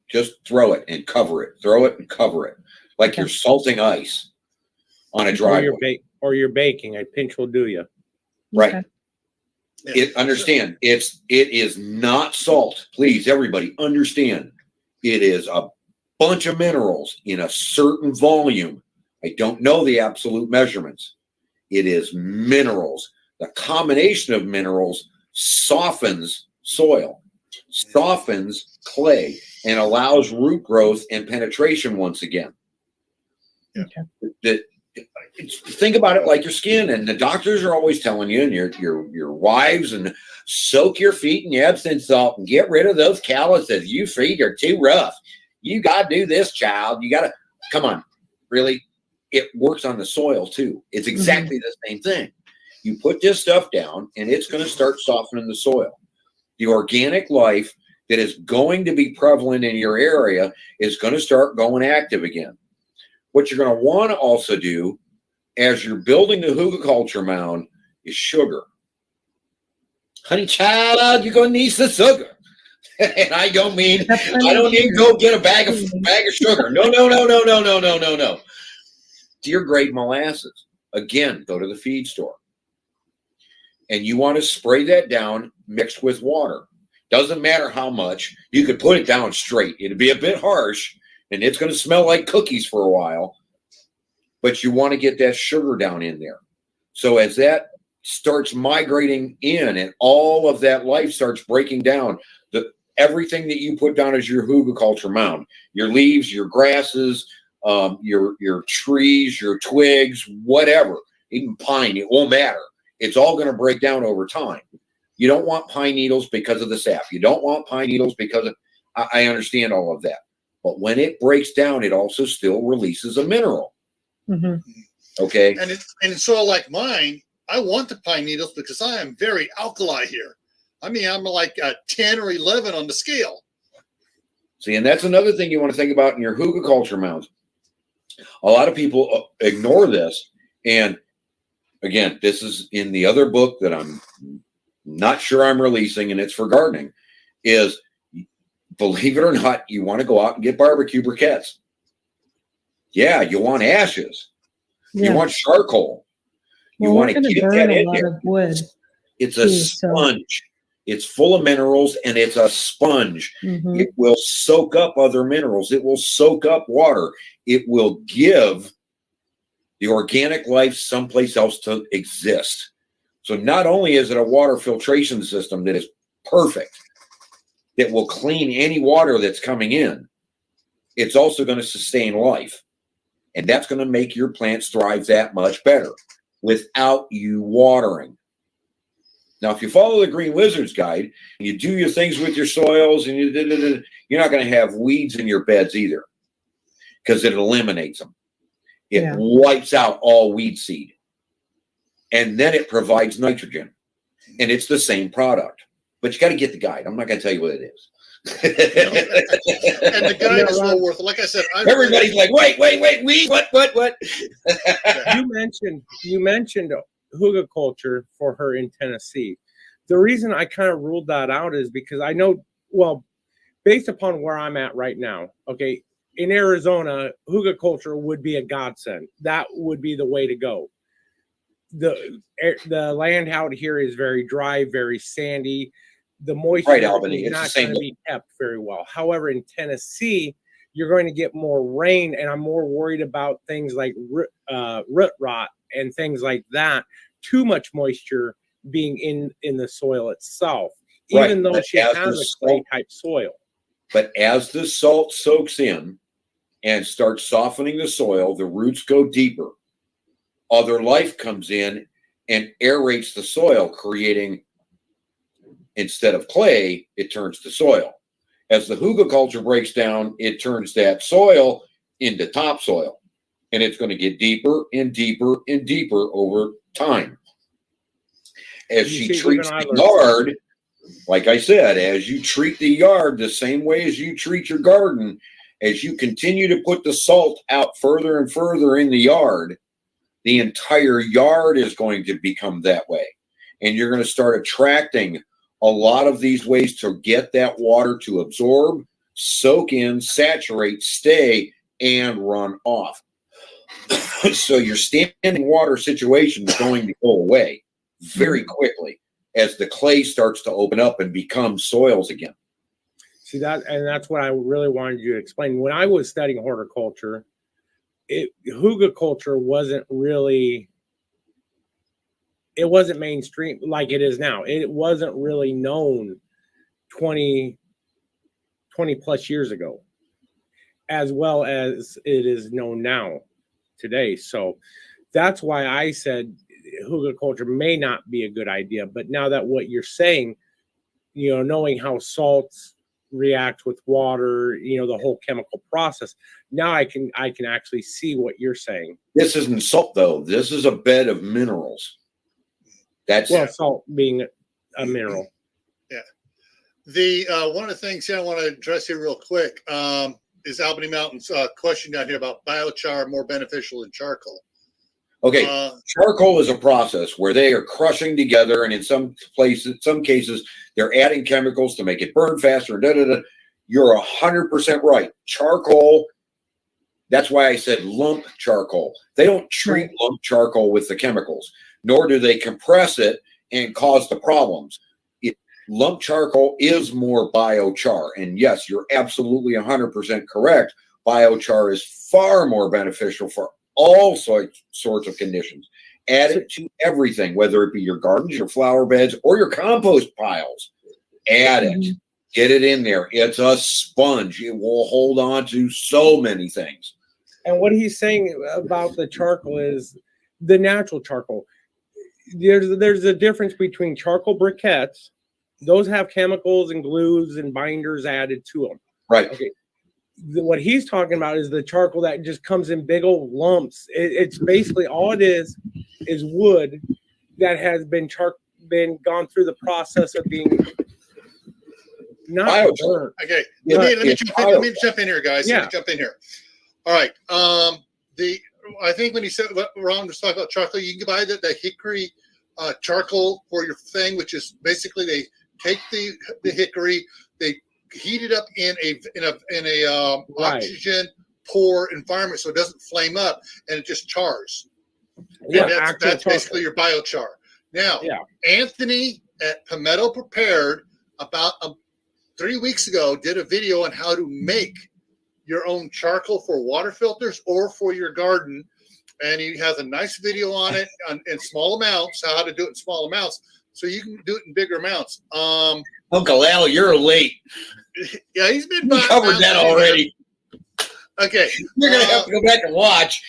Just throw it and cover it. Throw it and cover it. Like Okay. you're salting ice on a Or driveway. you're baking. A pinch will do you. Right. Okay. Yeah. Understand, it is not salt. Please, everybody, understand. It is a bunch of minerals in a certain volume. I don't know the absolute measurements. It is minerals. The combination of minerals softens soil, softens clay, and allows root growth and penetration once again. Okay. Think about it like your skin, and the doctors are always telling you, and your wives, and soak your feet in Epsom salt and get rid of those calluses. You feet are too rough. You got to do this, child. You got to, come on, really. It works on the soil too. It's exactly the same thing. You put this stuff down, and it's going to start softening the soil. The organic life that is going to be prevalent in your area is going to start going active again. What you're going to want to also do as you're building the hugelkultur mound is sugar. Honey child, you're going to need some sugar. And I don't mean, I don't need to go get a bag of sugar. No. Deer grade molasses. Again, go to the feed store. And you want to spray that down mixed with water. Doesn't matter how much. You could put it down straight. It'd be a bit harsh, and it's going to smell like cookies for a while. But you want to get that sugar down in there. So as that starts migrating in and all of that life starts breaking down, everything that you put down as your hugelkultur mound, your leaves, your grasses, your trees, your twigs, whatever, even pine, it won't matter. It's all going to break down over time. You don't want pine needles because of the sap. You don't want pine needles because of, I understand all of that. But when it breaks down, it also still releases a mineral. Mm-hmm. Okay. And in soil like mine, I want the pine needles because I am very alkali here. I mean, I'm like a 10 or 11 on the scale. See, and that's another thing you want to think about in your hugelkultur mounds. A lot of people ignore this. And again, this is in the other book that I'm not sure I'm releasing, and it's for gardening, is, believe it or not, you want to go out and get barbecue briquettes. Yeah, you want ashes. Yeah. You want charcoal. You want to get that in there. Of wood. It's a sponge. It's full of minerals, and it's a sponge. Mm-hmm. It will soak up other minerals. It will soak up water. It will give the organic life someplace else to exist. So not only is it a water filtration system that is perfect, that will clean any water that's coming in, it's also going to sustain life. And that's going to make your plants thrive that much better without you watering. Now, if you follow the Green Wizard's guide, and you do your things with your soils, and you're not going to have weeds in your beds either, because it eliminates them. It wipes out all weed seed. And then it provides nitrogen. And it's the same product. But you got to get the guide. I'm not going to tell you what it is. And the guide is well worth it. Like I said, everybody's like, wait, weed, what? You mentioned hugelkultur for her in Tennessee. The reason I kind of ruled that out is because I know, well, based upon where I'm at right now, okay, in Arizona, hugelkultur would be a godsend. That would be the way to go. The land out here is very dry, very sandy. The moisture is not going to be kept very well. However, in Tennessee, you're going to get more rain, and I'm more worried about things like root rot and things like that. Too much moisture being in the soil itself, even though she has a clay type soil. But as the salt soaks in and starts softening the soil, the roots go deeper. Other life comes in and aerates the soil, creating, instead of clay, it turns to soil. As the hugelkultur breaks down, it turns that soil into topsoil. And it's going to get deeper and deeper and deeper over time. As she treats the yard, like I said, as you treat the yard the same way as you treat your garden, as you continue to put the salt out further and further in the yard, the entire yard is going to become that way. And you're going to start attracting a lot of these ways to get that water to absorb, soak in, saturate, stay, and run off. So your standing water situation is going to go away very quickly as the clay starts to open up and become soils again. See that, and that's what I really wanted you to explain. When I was studying horticulture, hugelkultur wasn't really, it wasn't mainstream like it is now. It wasn't really known 20 plus years ago, as well as it is known now today. So that's why I said hugelkultur may not be a good idea. But now that what you're saying, knowing how salts react with water, the whole chemical process, now I can actually see what you're saying. This isn't salt though. This is a bed of minerals. That's salt being a mineral. Yeah. The one of the things here I want to address here real quick is Albany Mountain's question down here about biochar more beneficial than charcoal. Okay, charcoal is a process where they are crushing together, and in some cases, they're adding chemicals to make it burn faster. You're 100% right. Charcoal. That's why I said lump charcoal. They don't treat lump charcoal with the chemicals, nor do they compress it and cause the problems. Lump charcoal is more biochar, and yes, you're absolutely 100% correct. Biochar is far more beneficial for all sorts of conditions. Add it to everything, whether it be your gardens, your flower beds, or your compost piles. Add it. Get it in there. It's a sponge. It will hold on to so many things. And what he's saying about the charcoal is the natural charcoal. There's a difference between charcoal briquettes. Those have chemicals and glues and binders added to them. Right. Okay. What he's talking about is the charcoal that just comes in big old lumps. It's basically all it is wood that has been gone through the process of being not burnt. Okay, let me jump in here, guys. Yeah. Let me jump in here. All right. I think when he said Ron was talking about charcoal, you can buy the hickory charcoal for your thing, which is basically they take the hickory, they heat it up in a oxygen poor environment so it doesn't flame up and it just chars. Yeah, that's basically your biochar. Now, Anthony at Palmetto Prepared about 3 weeks ago did a video on how to make your own charcoal for water filters or for your garden, and he has a nice video on it in small amounts, how to do it in small amounts, so you can do it in bigger amounts. Uncle Al, you're late. Yeah, he's been covered that already. Okay, you're gonna have to go back and watch.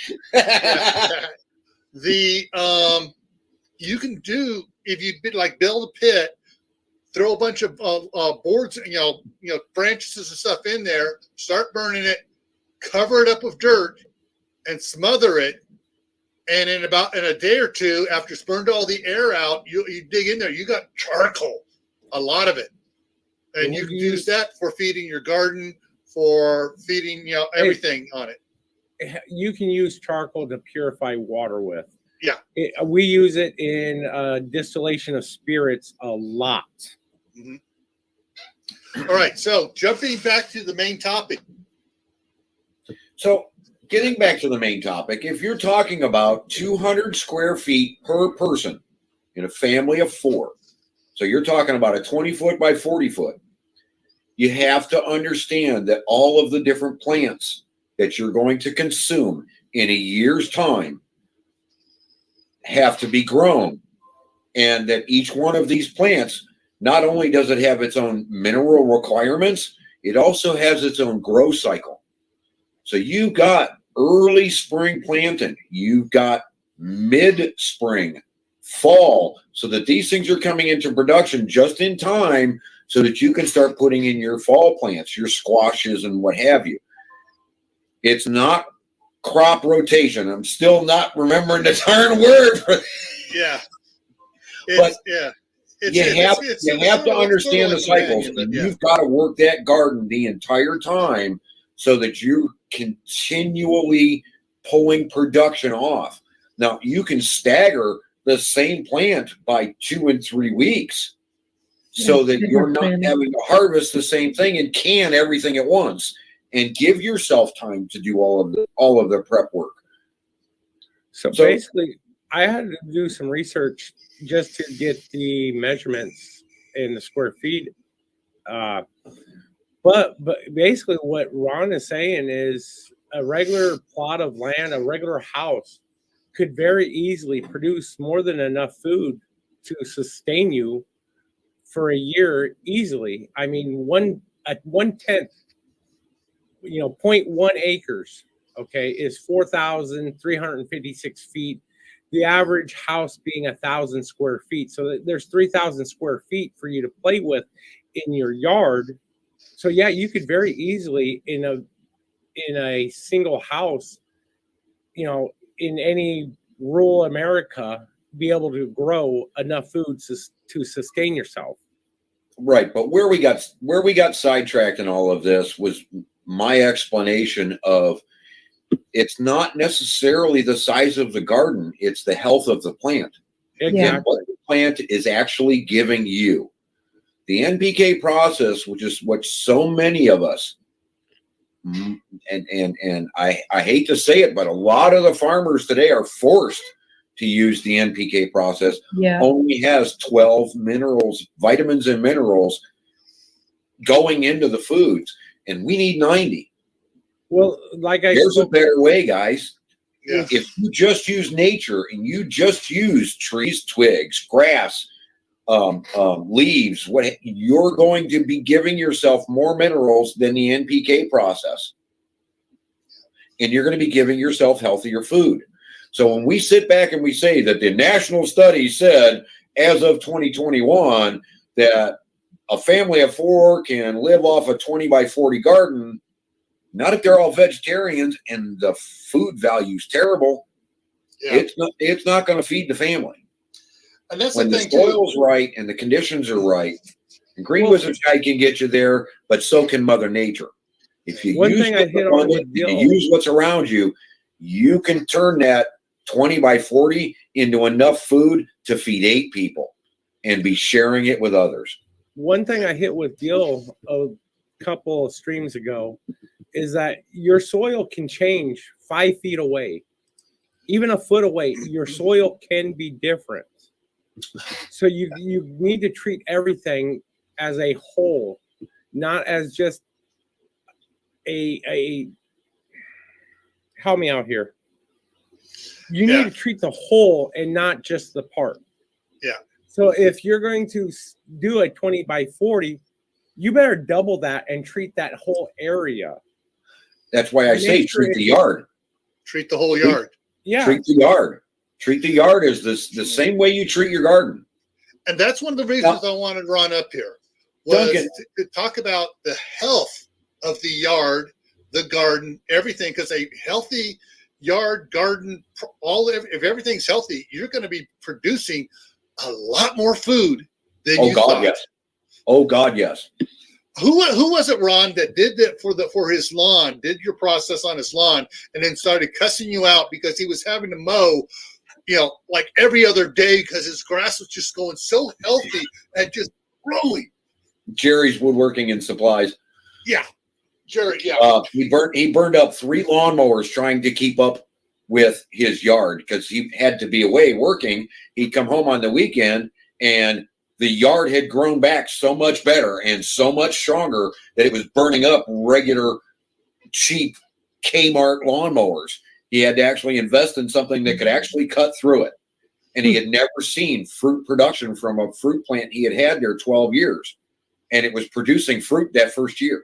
You can do, if you build a pit, throw a bunch of boards, branches and stuff in there, start burning it, cover it up with dirt, and smother it. And in a day or two, after it's burned all the air out, you dig in there, you got charcoal, a lot of it. And you can use that for feeding your garden, for feeding, everything on it. You can use charcoal to purify water with. Yeah. We use it in distillation of spirits a lot. Mm-hmm. All right. So jumping back to the main topic. So getting back to the main topic, if you're talking about 200 square feet per person in a family of 4, so you're talking about a 20 foot by 40 foot, you have to understand that all of the different plants that you're going to consume in a year's time have to be grown. And that each one of these plants, not only does it have its own mineral requirements, it also has its own growth cycle. So you've got early spring planting, you've got mid-spring, fall, so that these things are coming into production just in time so that you can start putting in your fall plants, your squashes and what have you. It's not crop rotation. I'm still not remembering the darn word for it. Yeah. You have to understand the cycles. You've got to work that garden the entire time so that you're continually pulling production off. Now, you can stagger the same plant by 2 and 3 weeks so that you're not having to harvest the same thing and can everything at once, and give yourself time to do all of the prep work. So basically, I had to do some research just to get the measurements in the square feet. But basically what Ron is saying is a regular plot of land, a regular house could very easily produce more than enough food to sustain you for a year easily. I mean, 1/10, 0.1 acres, okay, is 4,356 feet. The average house being 1,000 square feet. So there's 3,000 square feet for you to play with in your yard. So yeah, you could very easily in a single house, in any rural America, be able to grow enough food to sustain yourself. Right, but where we got sidetracked in all of this was my explanation of it's not necessarily the size of the garden, it's the health of the plant. Exactly. And what the plant is actually giving you. The NPK process, which is what so many of us, and I hate to say it, but a lot of the farmers today are forced to use the NPK process, only has 12 minerals, vitamins and minerals going into the foods, and we need 90. Well, there's a better way, guys. Yeah. If you just use nature and you just use trees, twigs, grass, leaves, you're going to be giving yourself more minerals than the NPK process, and you're going to be giving yourself healthier food. So when we sit back and we say that the national study said as of 2021 that a family of 4 can live off a 20 by 40 garden, not if they're all vegetarians and the food value is terrible. Yeah. It's not going to feed the family. And that's when the soil's right and the conditions are right. And Green Wizard's Guide can get you there, but so can Mother Nature. If you use what's around you, you can turn that 20 by 40 into enough food to feed 8 people and be sharing it with others. One thing I hit with Gil a couple of streams ago is that your soil can change 5 feet away. Even a foot away, your soil can be different. So you need to treat everything as a whole, not as just a help me out here. You need to treat the whole and not just the part. Yeah. So if you're going to do a 20 by 40, you better double that and treat that whole area. That's why I say treat the yard. Treat the whole yard. Yeah. Treat the yard. Treat the yard as the same way you treat your garden. And that's one of the reasons I wanted Ron up here was to talk about the health of the yard, the garden, everything. Because a healthy yard, garden, if everything's healthy, you're going to be producing a lot more food than you thought. Yes. Oh God, yes. Who was it, Ron, that did that for his lawn? Did your process on his lawn, and then started cussing you out because he was having to mow, like every other day because his grass was just going so healthy and just growing. Jerry's Woodworking and Supplies. Yeah, Jerry. Yeah. He burned up 3 lawnmowers trying to keep up with his yard because he had to be away working. He'd come home on the weekend and the yard had grown back so much better and so much stronger that it was burning up regular cheap Kmart lawnmowers. He had to actually invest in something that could actually cut through it. And he had never seen fruit production from a fruit plant he had there 12 years. And it was producing fruit that first year.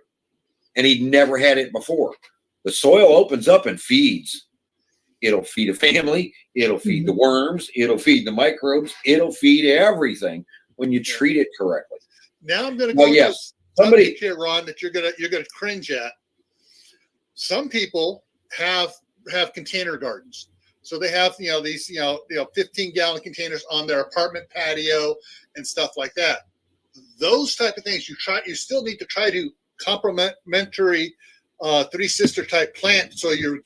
And he'd never had it before. The soil opens up and feeds. It'll feed a family. It'll feed the worms. It'll feed the microbes. It'll feed everything when you treat it correctly. Now I'm going to go to somebody here, Ron, that you're going to cringe at. Some people have container gardens. So they have, these, 15-gallon containers on their apartment patio and stuff like that. Those type of things you still need to try to complementary three sister type plant. So you're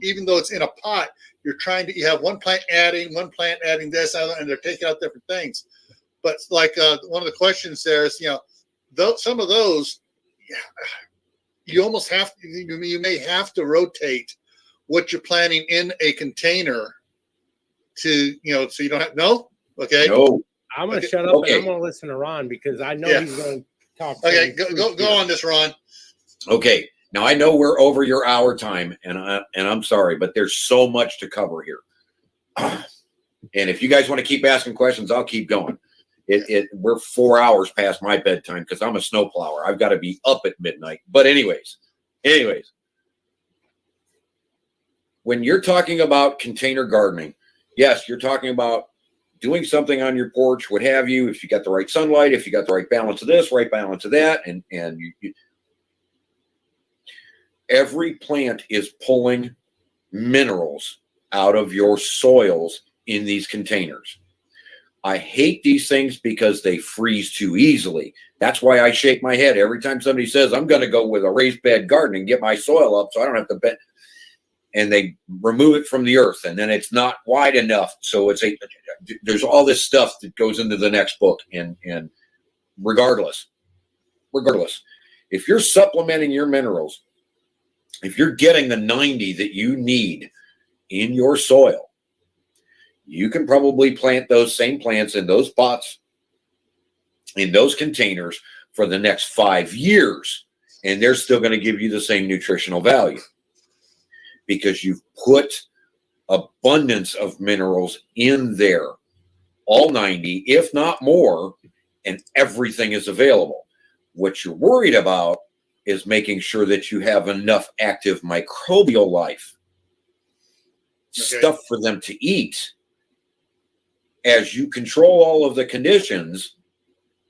even though it's in a pot, you have one plant adding this, and they're taking out different things. But like one of the questions there is, some of those, you almost you may have to rotate what you're planting in a container to, so you don't have, no? Okay. No. I'm going to shut up and I'm going to listen to Ron because I know he's going to talk. Okay, go on this, Ron. Okay. Now I know we're over your hour time, and I'm sorry, but there's so much to cover here. And if you guys want to keep asking questions, I'll keep going. We're 4 hours past my bedtime because I'm a snowplower. I've got to be up at midnight. But anyways, when you're talking about container gardening, yes, you're talking about doing something on your porch, what have you, if you got the right sunlight, if you got the right balance of this, right balance of that, and every plant is pulling minerals out of your soils in these containers. I hate these things because they freeze too easily. That's why I shake my head every time somebody says, I'm going to go with a raised bed garden and get my soil up so I don't have to bend. And they remove it from the earth, and then it's not wide enough. So there's all this stuff that goes into the next book. And regardless, if you're supplementing your minerals, if you're getting the 90 that you need in your soil, you can probably plant those same plants in those pots, in those containers for the next 5 years, and they're still going to give you the same nutritional value because you've put abundance of minerals in there, all 90, if not more, and everything is available. What you're worried about is making sure that you have enough active microbial life, stuff for them to eat. As you control all of the conditions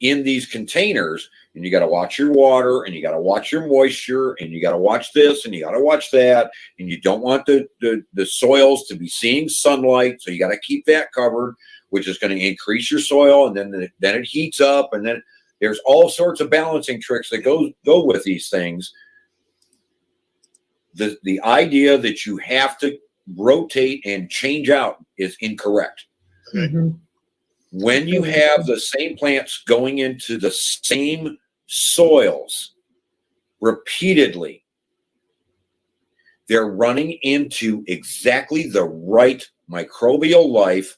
in these containers, and you got to watch your water, and you got to watch your moisture, and you got to watch this, and you got to watch that, and you don't want the soils to be seeing sunlight, so you got to keep that covered, which is going to increase your soil, and then it heats up, and then there's all sorts of balancing tricks that go with these things. The idea that you have to rotate and change out is incorrect. Mm-hmm. When you have the same plants going into the same soils repeatedly, they're running into exactly the right microbial life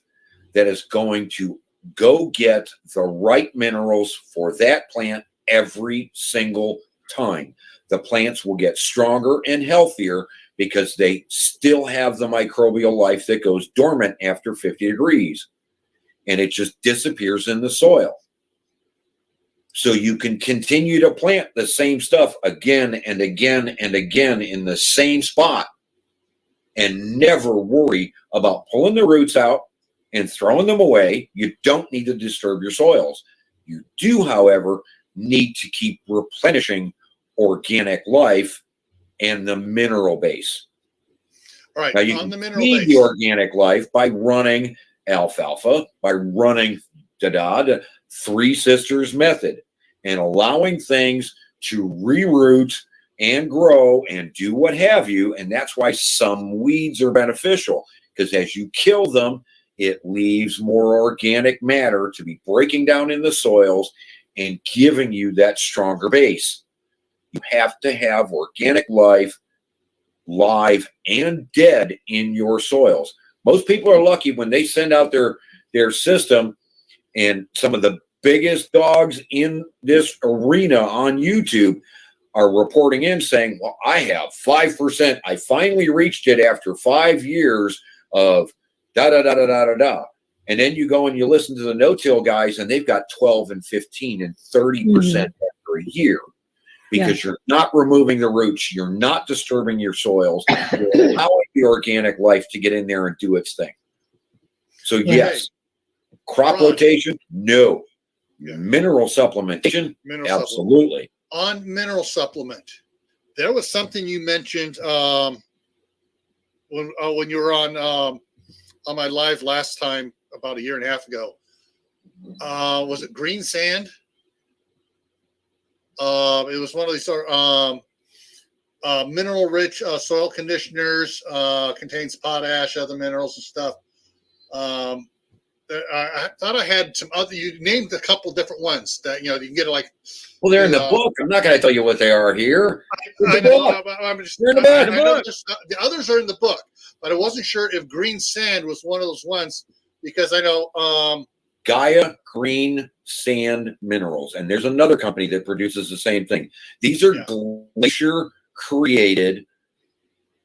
that is going to go get the right minerals for that plant every single time. The plants will get stronger and healthier because they still have the microbial life that goes dormant after 50 degrees. And it just disappears in the soil. So you can continue to plant the same stuff again and again and again in the same spot and never worry about pulling the roots out and throwing them away. You don't need to disturb your soils. You do, however, need to keep replenishing organic life and the mineral base. All right, now you on can the mineral feed base, the organic life by running alfalfa, by running the Three Sisters method, and allowing things to reroot and grow and do what have you. And that's why some weeds are beneficial, because as you kill them, it leaves more organic matter to be breaking down in the soils and giving you that stronger base. You have to have organic life, live and dead, in your soils. Most people are lucky when they send out their system, and some of the biggest dogs in this arena on YouTube are reporting in saying, well, I have 5%. I finally reached it after 5 years of da-da-da-da-da-da-da. And then you go and you listen to the no-till guys, and they've got 12 and 15 and 30% after a year. Because you're not removing the roots, you're not disturbing your soils, you're allowing the organic life to get in there and do its thing. So yes, crop rotation, no. Mineral supplementation, absolutely. On mineral supplement, there was something you mentioned when you were on my live last time about a year and a half ago. Was it green sand? It was one of these mineral-rich soil conditioners, contains potash, other minerals and stuff. I thought I had some other. You named a couple different ones that you can get like. Well, they're in the book. I'm not going to tell you what they are here. I know. I'm just. They're in the book. I know the others are in the book, but I wasn't sure if green sand was one of those ones because I know. Gaia Green Sand Minerals, and there's another company that produces the same thing. These are glacier-created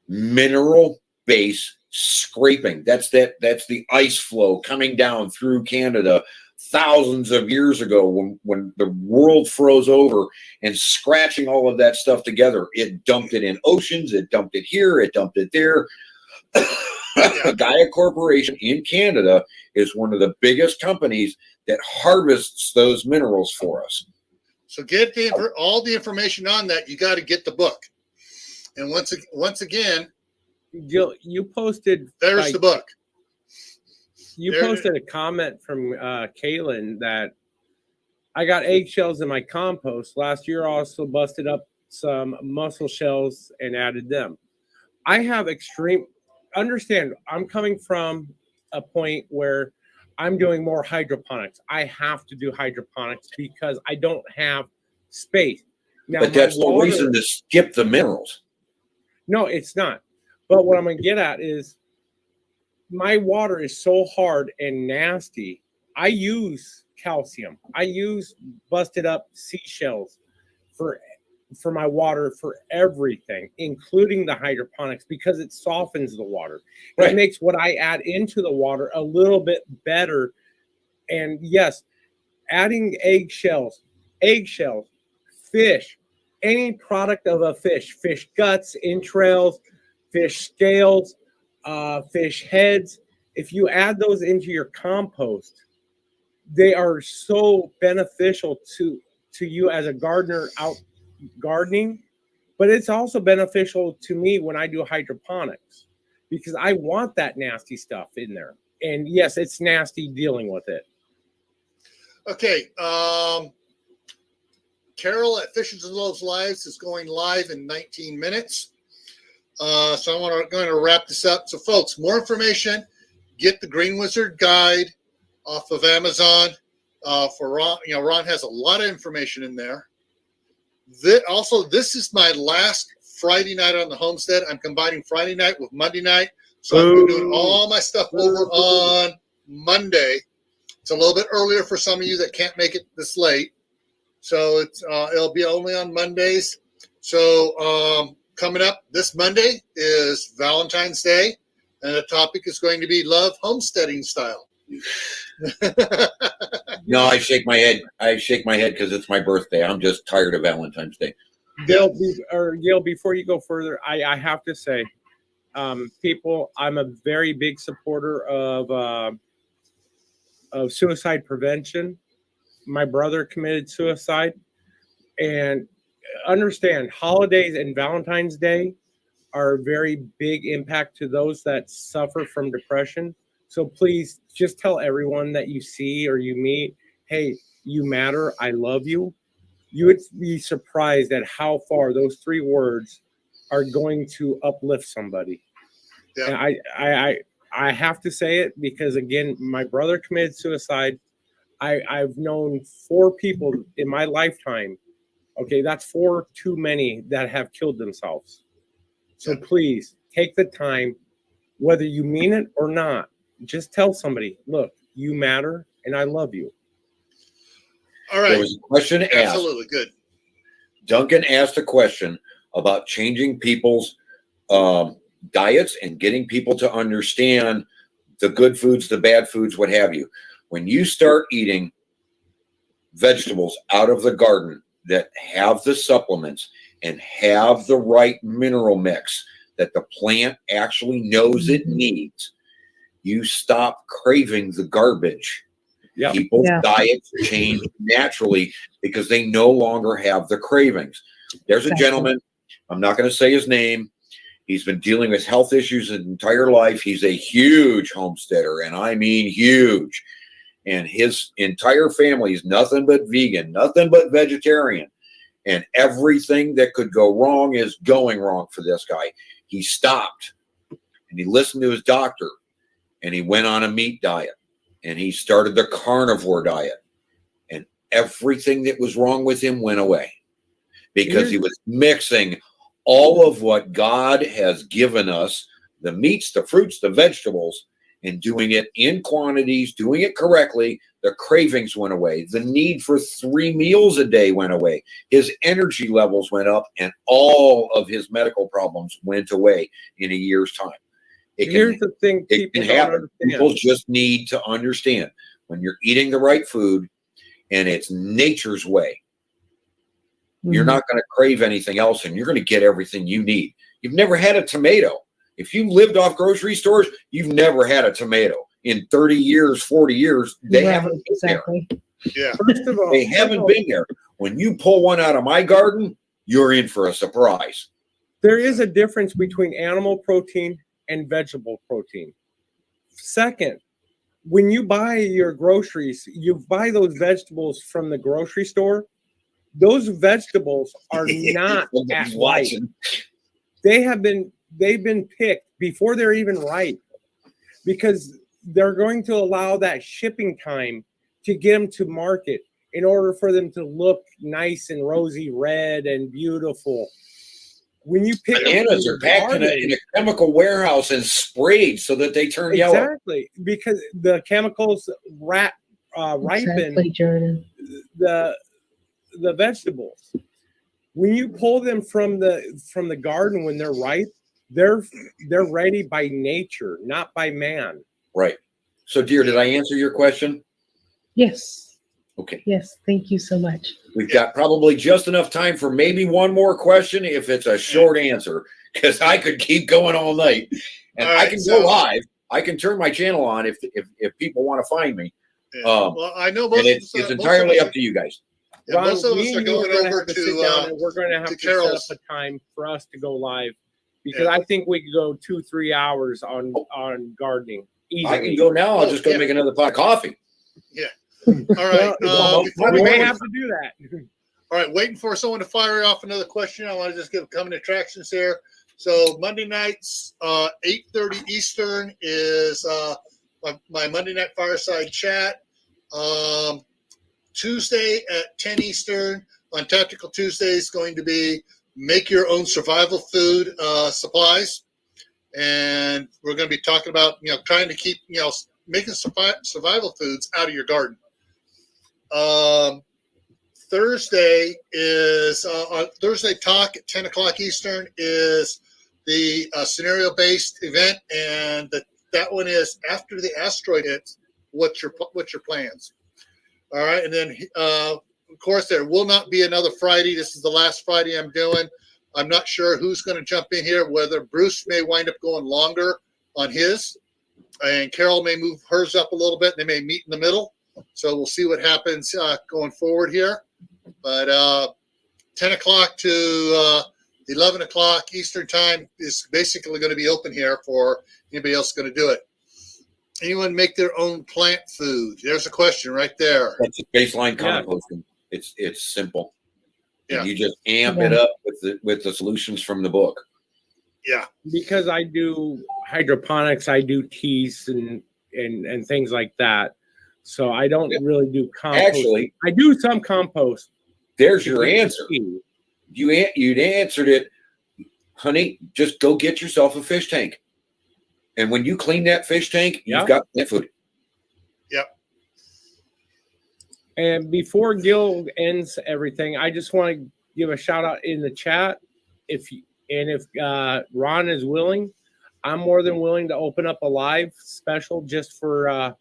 mineral-based scraping. That's the ice flow coming down through Canada thousands of years ago when the world froze over and scratching all of that stuff together. It dumped it in oceans. It dumped it here. It dumped it there. Gaia Corporation in Canada is one of the biggest companies that harvests those minerals for us. So get all the information on that. You got to get the book. And once again, you posted. There's the book. You posted a comment from Kaylin that I got eggshells in my compost. Last year, I also busted up some mussel shells and added them. I have understand, I'm coming from a point where I'm doing more hydroponics. I have to do hydroponics because I don't have space. Now, but that's the reason to skip the minerals. No, it's not. But what I'm going to get at is my water is so hard and nasty. I use calcium. I use busted up seashells for my water for everything, including the hydroponics, because it softens the water. Right. It makes what I add into the water a little bit better. And yes, adding eggshells, fish, any product of a fish guts, entrails, fish scales, fish heads. If you add those into your compost, they are so beneficial to you as a gardener out gardening, but it's also beneficial to me when I do hydroponics because I want that nasty stuff in there. And yes, it's nasty dealing with it. Okay. Carol at Fishes and Loaves Lives is going live in 19 minutes. So I'm going to wrap this up. So folks, more information, get the Green Wizard Guide off of Amazon. For Ron, Ron has a lot of information in there. This is my last Friday night on the homestead. I'm combining Friday night with Monday night. So I'm doing all my stuff over on Monday. It's a little bit earlier for some of you that can't make it this late. So it'll be only on Mondays. So coming up this Monday is Valentine's Day. And the topic is going to be love homesteading style. No, I shake my head. Because it's my birthday. I'm just tired of Valentine's Day. Gail, before you go further, I have to say, people, I'm a very big supporter of suicide prevention. My brother committed suicide, and understand holidays and Valentine's Day are a very big impact to those that suffer from depression. So please just tell everyone that you see or you meet, hey, you matter, I love you. You would be surprised at how far those 3 words are going to uplift somebody. Yeah. And I have to say it because, again, my brother committed suicide. I've known 4 people in my lifetime. Okay, that's 4 too many that have killed themselves. So please take the time, whether you mean it or not. Just tell somebody, look, you matter and I love you. All right. There was a question asked. Absolutely good. Duncan asked a question about changing people's diets and getting people to understand the good foods, the bad foods, what have you. When you start eating vegetables out of the garden that have the supplements and have the right mineral mix that the plant actually knows it needs, you stop craving the garbage. Yep. People's diets change naturally because they no longer have the cravings. There's a gentleman, I'm not going to say his name. He's been dealing with health issues his entire life. He's a huge homesteader, and I mean huge. And his entire family is nothing but vegan, nothing but vegetarian. And everything that could go wrong is going wrong for this guy. He stopped and he listened to his doctor and he went on a meat diet and he started the carnivore diet. And everything that was wrong with him went away because he was mixing all of what God has given us, the meats, the fruits, the vegetables, and doing it in quantities, doing it correctly. The cravings went away. The need for 3 meals a day went away. His energy levels went up, and all of his medical problems went away in a year's time. Here's the thing people don't understand. People just need to understand when you're eating the right food and it's nature's way, you're not going to crave anything else, and you're going to get everything you need. You've never had a tomato. If you lived off grocery stores, you've never had a tomato. In 30 years, 40 years, they haven't been there. Yeah. First of all, They haven't been there. When you pull one out of my garden, you're in for a surprise. there is a difference between animal protein and vegetable protein. Second, when you buy your groceries, you buy those vegetables from the grocery store. Those vegetables are not at ripe. They've been picked before they're even ripe, because they're going to allow that shipping time to get them to market in order for them to look nice and rosy red and beautiful. When you pick bananas are packed in a chemical warehouse and sprayed so that they turn yellow. Exactly, because the chemicals ripen the vegetables. When you pull them from the garden when they're ripe, they're ready by nature, not by man. Right. So, dear, did I answer your question? Yes. Okay. Yes. Thank you so much. We've got probably just enough time for maybe one more question if it's a short answer, because I could keep going all night. And I can go live. I can turn my channel on if people want to find me. Yeah. Well, I know most it's entirely up to you guys. Yeah, Ron, most of us are going over to sit down, and we're going to have to set up a time for us to go live, because I think we could go 2-3 hours on gardening. Easily. I can go now. I'll just go make another pot of coffee. Yeah. All right. We may have to do that. All right. Waiting for someone to fire off another question. I want to just give coming attractions here. So Monday nights, 8:30 Eastern is my Monday night fireside chat. Tuesday at 10 Eastern on Tactical Tuesday is going to be make your own survival food supplies. And we're going to be talking about, trying to keep, making survival foods out of your garden. Thursday is on Thursday Talk at 10 o'clock Eastern is the scenario-based event. And that one is after the asteroid hits, what's your plans? All right. And then, of course, there will not be another Friday. This is the last Friday I'm doing. I'm not sure who's going to jump in here, whether Bruce may wind up going longer on his, and Carol may move hers up a little bit. They may meet in the middle. So we'll see what happens going forward here. But 10 o'clock to 11 o'clock Eastern time is basically going to be open here for anybody else going to do it. Anyone make their own plant food? There's a question right there. That's a baseline composting. It's simple. Yeah. And you just amp it up with the solutions from the book. Yeah. Because I do hydroponics, I do teas and things like that. So I don't really do compost. Actually, I do some compost. There's your answer. You'd answered it, honey. Just go get yourself a fish tank. And when you clean that fish tank, you've got plant food. Yep. And before Gil ends everything, I just want to give a shout out in the chat. If Ron is willing, I'm more than willing to open up a live special just for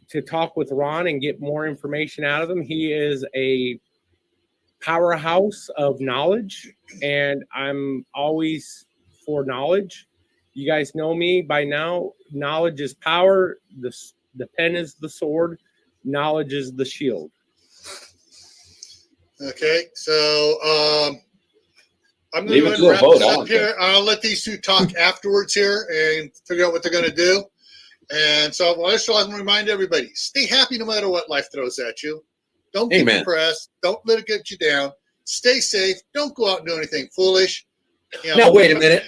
to talk with Ron and get more information out of him. He is a powerhouse of knowledge, and I'm always for knowledge. You guys know me by now. Knowledge is power. The pen is the sword. Knowledge is the shield. Okay, so I'm going to wrap this up here. I'll let these two talk afterwards here and figure out what they're going to do. And so I just want to remind everybody, stay happy no matter what life throws at you. Don't get depressed. Don't let it get you down. stay safe. Don't go out and do anything foolish. You know, Now, wait a minute.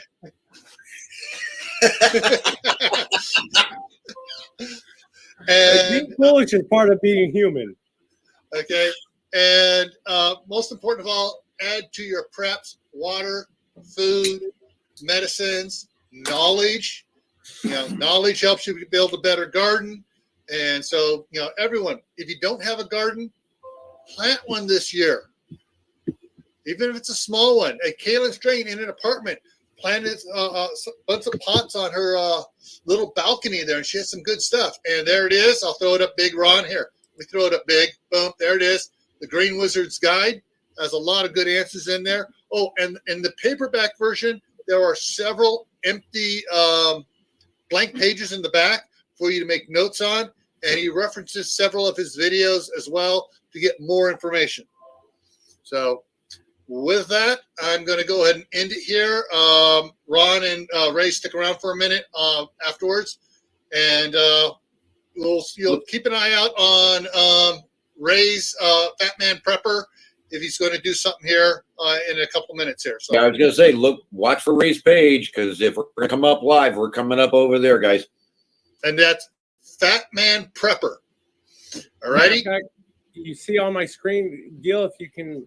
And Being foolish is part of being human. okay, and most important of all, add to your preps water, food, medicines, knowledge. You know, knowledge helps you build a better garden. And so, you know, everyone, if you don't have a garden, plant one this year. Even if it's a small one. Hey, Kayla's Drain in an apartment planted a bunch of pots on her little balcony there, and she has some good stuff. And there it is. I'll throw it up big, Ron. Here, we throw it up big. Boom, there it is. The Green Wizard's Guide has a lot of good answers in there. Oh, and in the paperback version, there are several empty blank pages in the back for you to make notes on. And he references several of his videos as well to get more information. So with that, I'm going to go ahead and end it here. Ron and Ray, stick around for a minute afterwards. And you'll keep an eye out on Ray's Fat Man Prepper if he's going to do something here in a couple minutes here. So Yeah, I was going to say, watch for Ray's page, because if we're going to come up live, we're coming up over there, guys. And that's Fat Man Prepper. All righty. You see on my screen, Gil, if you can